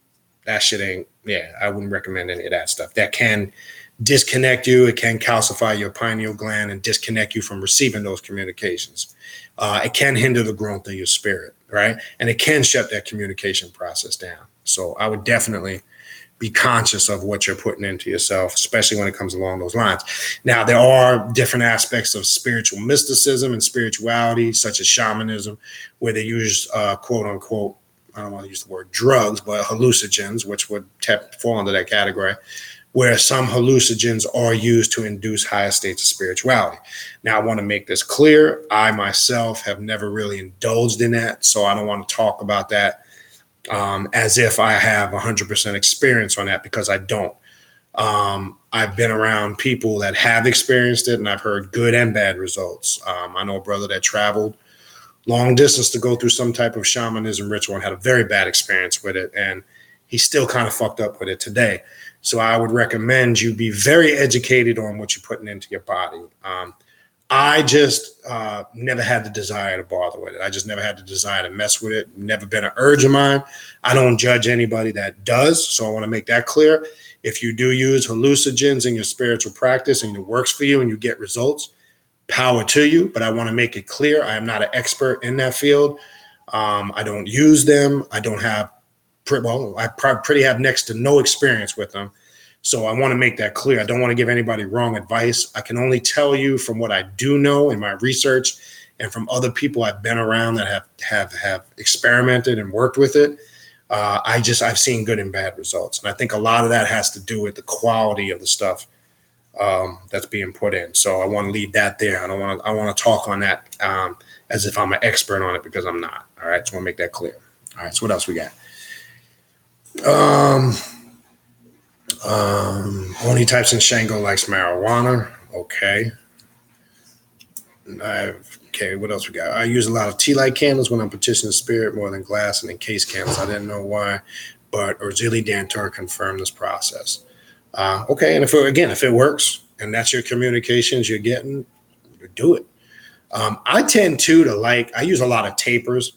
that shit ain't, I wouldn't recommend any of that stuff. That can disconnect you. It can calcify your pineal gland and disconnect you from receiving those communications. It can hinder the growth of your spirit, right? And it can shut that communication process down. So I would definitely be conscious of what you're putting into yourself, especially when it comes along those lines. Now, there are different aspects of spiritual mysticism and spirituality, such as shamanism, where they use quote unquote, I don't want to use the word drugs, but hallucinogens, which would fall under that category, where some hallucinogens are used to induce higher states of spirituality. Now, I want to make this clear. I myself have never really indulged in that, so I don't want to talk about that as if I have 100% experience on that, because I don't. I've been around people that have experienced it, and I've heard good and bad results. I know a brother that traveled long distance to go through some type of shamanism ritual and had a very bad experience with it, and he's still kind of fucked up with it today. So I would recommend you be very educated on what you're putting into your body. I just never had the desire to bother with it. I just never had the desire to mess with it. Never been an urge of mine. I don't judge anybody that does. So I want to make that clear. If you do use hallucinogens in your spiritual practice and it works for you and you get results, power to you. But I want to make it clear, I am not an expert in that field. I don't use them. I don't have, I pretty have next to no experience with them. So I want to make that clear. I don't want to give anybody wrong advice. I can only tell you from what I do know in my research and from other people I've been around that have experimented and worked with it. I've seen good and bad results. And I think a lot of that has to do with the quality of the stuff that's being put in. So I want to leave that there. I want to talk on that as if I'm an expert on it, because I'm not. All right. So I want to make that clear. All right. So what else we got? Only types in Shango likes marijuana. Okay. Okay, what else we got? I use a lot of tea light candles when I'm petitioning spirit more than glass and encased candles. I didn't know why, but Orzili Dantor confirmed this process. Okay, and if it works and that's your communications you're getting, do it. I tend I use a lot of tapers.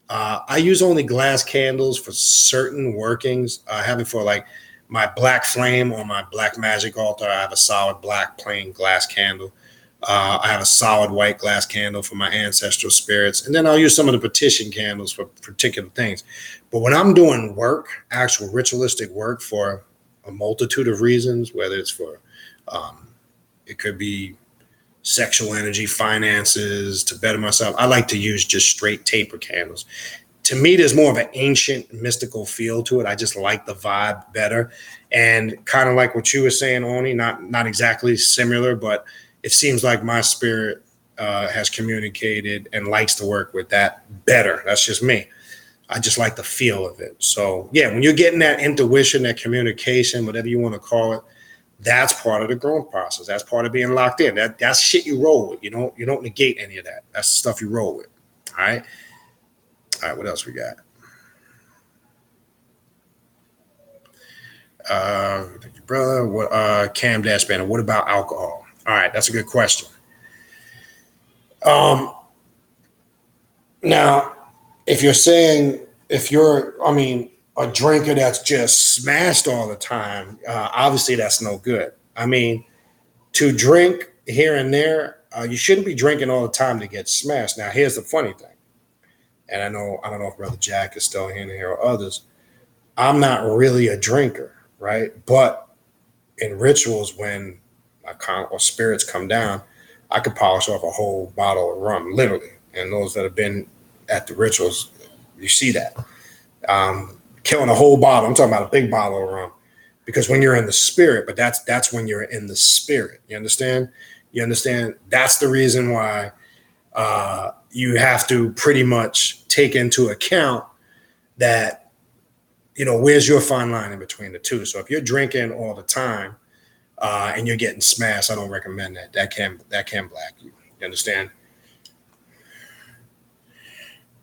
I use only glass candles for certain workings. I have it for like my black flame or my black magic altar. I have a solid black plain glass candle. I have a solid white glass candle for my ancestral spirits. And then I'll use some of the petition candles for particular things. But when I'm doing work, actual ritualistic work for a multitude of reasons, whether it's for, it could be sexual energy, finances, to better myself, I like to use just straight taper candles. To me, there's more of an ancient mystical feel to it. I just like the vibe better. And kind of like what you were saying, Oni, not exactly similar, but it seems like my spirit has communicated and likes to work with that better. That's just me. I just like the feel of it. So yeah, when you're getting that intuition, that communication, whatever you want to call it, that's part of the growth process. That's part of being locked in. That's shit you roll with. You don't negate any of that. That's the stuff you roll with. All right. All right, what else we got? Brother, what Cam Dash Banner, what about alcohol? All right, that's a good question. Now, if you're a drinker that's just smashed all the time, obviously that's no good. I mean, to drink here and there, you shouldn't be drinking all the time to get smashed. Now, here's the funny thing. And I don't know if Brother Jack is still in here or others. I'm not really a drinker, right? But in rituals, when or spirits come down, I could polish off a whole bottle of rum, literally. And those that have been at the rituals, you see that. Killing a whole bottle. I'm talking about a big bottle of rum. Because when you're in the spirit, but that's when you're in the spirit. You understand? That's the reason why you have to pretty much take into account that, where's your fine line in between the two. So if you're drinking all the time and you're getting smashed, I don't recommend that. That can black you. You understand?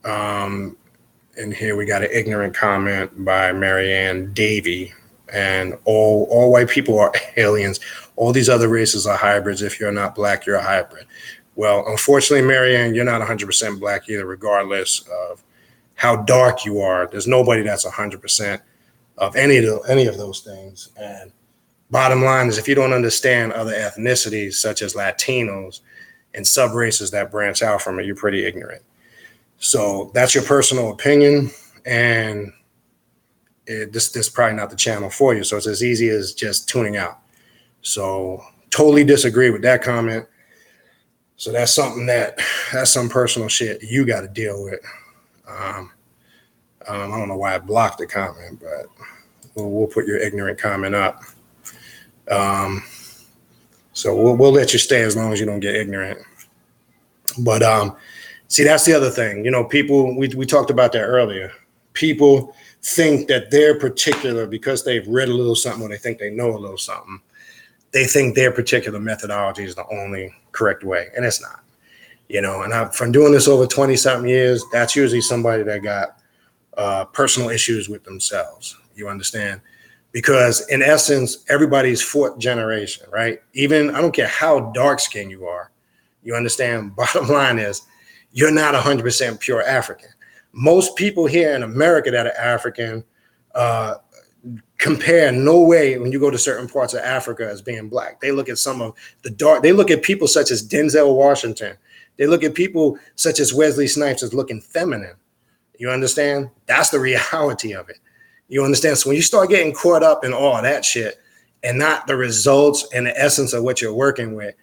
And here we got an ignorant comment by Marianne Davey. And all white people are aliens. All these other races are hybrids. If you're not black, you're a hybrid. Well, unfortunately, Marianne, you're not 100% black either, regardless of how dark you are. There's nobody that's 100% of any of those things. And bottom line is, if you don't understand other ethnicities, such as Latinos and sub-races that branch out from it, you're pretty ignorant. So that's your personal opinion. And this is probably not the channel for you. So it's as easy as just tuning out. So totally disagree with that comment. So that's some personal shit you got to deal with. I don't know why I blocked the comment, but we'll put your ignorant comment up. So we'll let you stay as long as you don't get ignorant. But see, that's the other thing. You know, people, we talked about that earlier. People think that they're particular because they've read a little something or they think they know a little something. They think their particular methodology is the only correct way, and it's not. You know, and from doing this over 20-something years, that's usually somebody that got personal issues with themselves. You understand? Because in essence, everybody's fourth generation, right? Even I don't care how dark skinned you are. You understand? Bottom line is, you're not 100% pure African. Most people here in America that are African compare no way when you go to certain parts of Africa as being black. They look at some of the dark, they look at people such as Denzel Washington. They look at people such as Wesley Snipes as looking feminine. You understand? That's the reality of it. You understand? So when you start getting caught up in all that shit and not the results and the essence of what you're working with,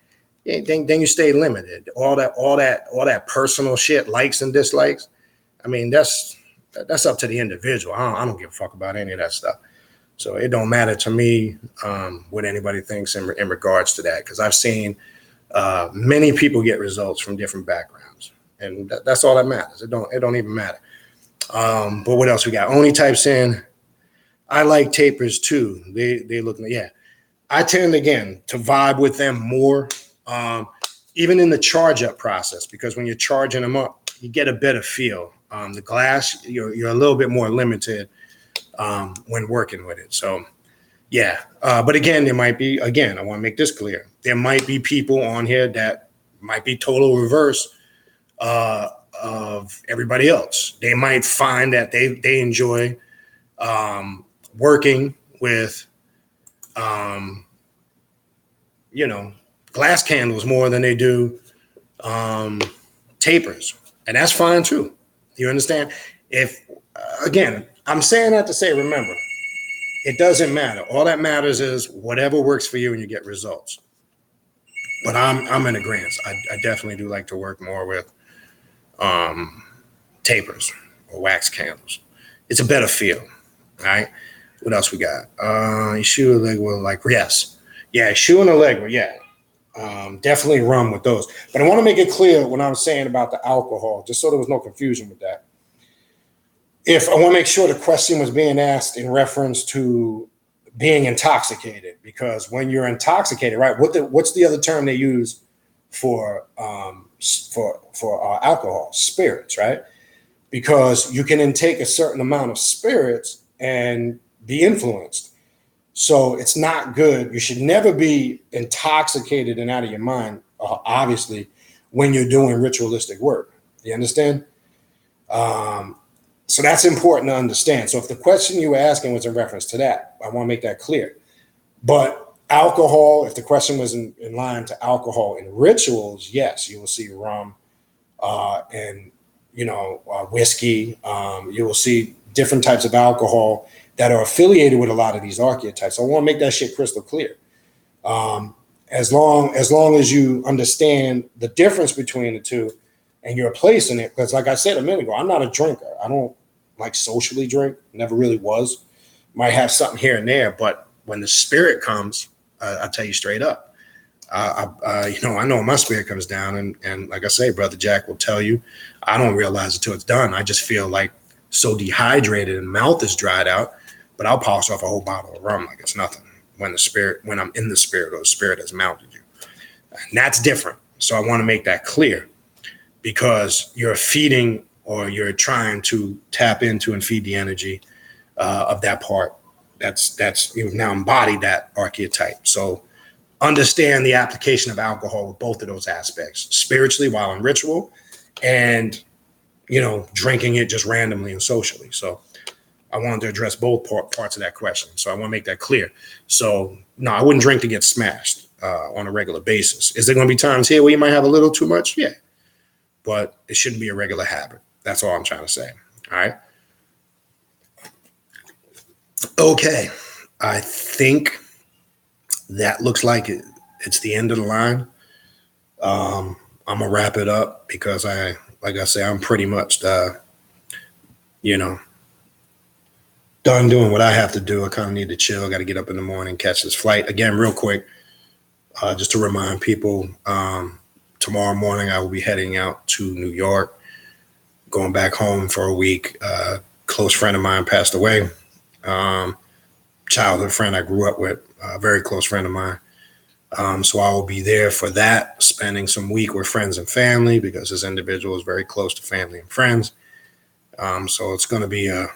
then you stay limited. All that personal shit, likes and dislikes. I mean, that's up to the individual. I don't give a fuck about any of that stuff. So it don't matter to me what anybody thinks in regards to that, because I've seen many people get results from different backgrounds, and that's all that matters. It don't even matter. But what else we got? Oni types in, I like tapers too. They look, yeah. I tend again to vibe with them more, even in the charge up process, because when you're charging them up, you get a better feel. The glass, you're a little bit more limited when working with it. So yeah, but again, there might be, again, I want to make this clear. There might be people on here that might be total reverse of everybody else. They might find that they enjoy working with, glass candles more than they do tapers. And that's fine too. You understand? If, again, I'm saying that to say, remember, it doesn't matter. All that matters is whatever works for you and you get results. But I'm in agreement. I definitely do like to work more with tapers or wax candles. It's a better feel. All right. What else we got? Shoe and Legua, like, yes. Yeah, shoe and a Legua, yeah. Definitely rum with those. But I want to make it clear what I was saying about the alcohol, just so there was no confusion with that. If I want to make sure the question was being asked in reference to being intoxicated, because when you're intoxicated, right? What's the other term they use for alcohol? Spirits, right? Because you can intake a certain amount of spirits and be influenced. So it's not good. You should never be intoxicated and out of your mind, obviously, when you're doing ritualistic work. You understand? So that's important to understand. So if the question you were asking was in reference to that, I want to make that clear. But alcohol, if the question was in line to alcohol in rituals, yes, you will see rum and whiskey. You will see different types of alcohol that are affiliated with a lot of these archetypes. So I want to make that shit crystal clear. As long as you understand the difference between the two and you're placing it, because like I said a minute ago, I'm not a drinker. I don't like socially drink, never really was. Might have something here and there, but when the spirit comes, I'll tell you straight up. I know when my spirit comes down, and like I say, Brother Jack will tell you, I don't realize it till it's done. I just feel like so dehydrated and mouth is dried out, but I'll pass off a whole bottle of rum like it's nothing when I'm in the spirit, or the spirit has mounted you. And that's different. So I want to make that clear, because you're feeding, or you're trying to tap into and feed the energy of that part that's you've now embodied that archetype. So understand the application of alcohol with both of those aspects, spiritually while in ritual, and drinking it just randomly and socially. So I wanted to address both parts of that question. So I want to make that clear. So no, I wouldn't drink to get smashed on a regular basis. Is there going to be times here where you might have a little too much? Yeah, but it shouldn't be a regular habit. That's all I'm trying to say. All right. Okay. I think that looks like it's the end of the line. I'm gonna wrap it up because like I say, I'm pretty much you know, done doing what I have to do. I kind of need to chill. Got to get up in the morning, catch this flight again, real quick. Just to remind people, tomorrow morning I will be heading out to New York, going back home for a week. Close friend of mine passed away. Childhood friend I grew up with, a very close friend of mine. So I will be there for that, spending some week with friends and family because this individual is very close to family and friends. So it's going to be a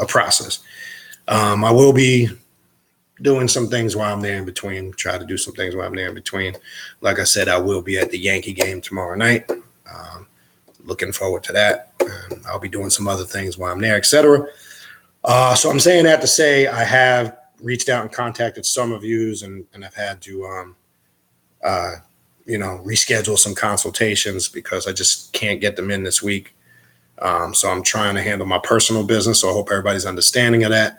process. I will be doing some things while I'm there in between. Try to do some things while I'm there in between. Like I said, I will be at the Yankee game tomorrow night. Looking forward to that. I'll be doing some other things while I'm there, etc. So I'm saying that to say I have reached out and contacted some of yous, and I've had to, reschedule some consultations because I just can't get them in this week. So I'm trying to handle my personal business. So I hope everybody's understanding of that.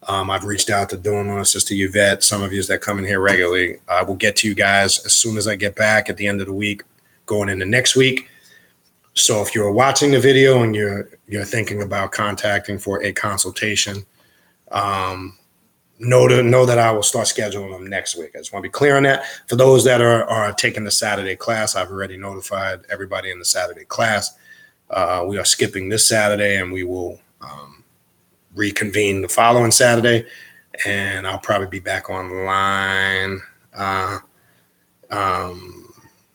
I've reached out to Duma, Sister Yvette, some of you that come in here regularly. I will get to you guys as soon as I get back at the end of the week, going into next week. So if you're watching the video and you're thinking about contacting for a consultation, know that I will start scheduling them next week. I just want to be clear on that. For those that are taking the Saturday class, I've already notified everybody in the Saturday class. We are skipping this Saturday, and we will reconvene the following Saturday, and I'll probably be back online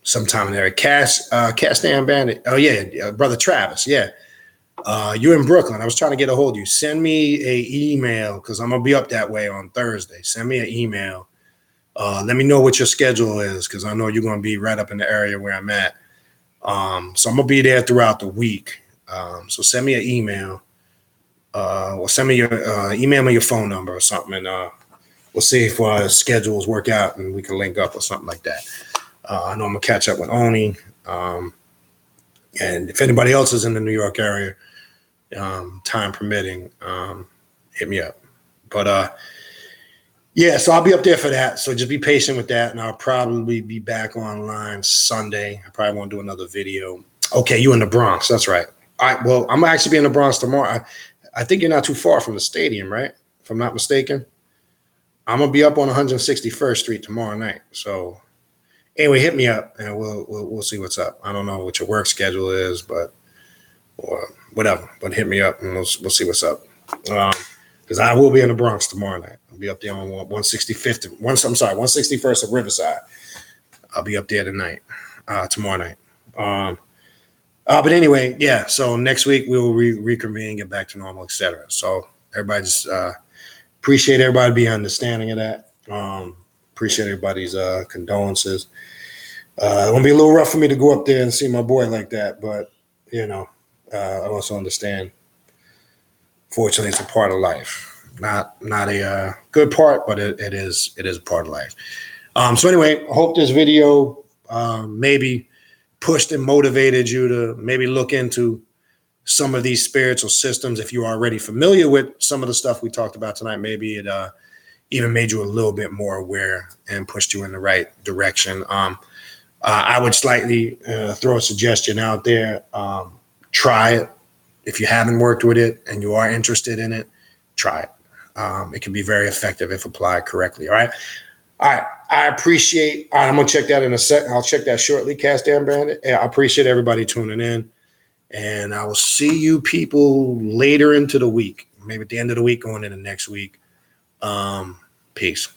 sometime in there. Castan Bandit. Oh yeah, brother Travis. Yeah, you're in Brooklyn. I was trying to get a hold of you. Send me a email because I'm gonna be up that way on Thursday. Send me an email. Let me know what your schedule is because I know you're gonna be right up in the area where I'm at. So I'm gonna be there throughout the week. So send me an email. Or send me your email me your phone number or something, and we'll see if our schedules work out and we can link up or something like that. I know I'm gonna catch up with Oni, and if anybody else is in the New York area, time permitting, hit me up. But yeah, so I'll be up there for that. So just be patient with that, and I'll probably be back online Sunday. I probably won't do another video. Okay, you in the Bronx? That's right. All right. Well, I'm actually be in the Bronx tomorrow. I think you're not too far from the stadium, right? If I'm not mistaken. I'm gonna be up on 161st Street tomorrow night. So anyway, hit me up and we'll see what's up. I don't know what your work schedule is, or whatever. But hit me up and we'll see what's up. Because I will be in the Bronx tomorrow night. I'll be up there on 161st of Riverside. I'll be up there tonight, tomorrow night. But anyway, yeah. So next week we will reconvene, get back to normal, etc. So everybody just appreciate everybody being understanding of that. Appreciate everybody's condolences. It won't be a little rough for me to go up there and see my boy like that, but I also understand. Fortunately, it's a part of life. Not a good part, but it is a part of life. So anyway, I hope this video maybe pushed and motivated you to maybe look into some of these spiritual systems. If you're already familiar with some of the stuff we talked about tonight, maybe it even made you a little bit more aware and pushed you in the right direction. I would slightly throw a suggestion out there. Try it. If you haven't worked with it and you are interested in it, try it. It can be very effective if applied correctly. All right. I appreciate. All right, I'm gonna check that in a second. I'll check that shortly. Cast down Bandit. I appreciate everybody tuning in, and I will see you people later into the week. Maybe at the end of the week, going into next week. Peace.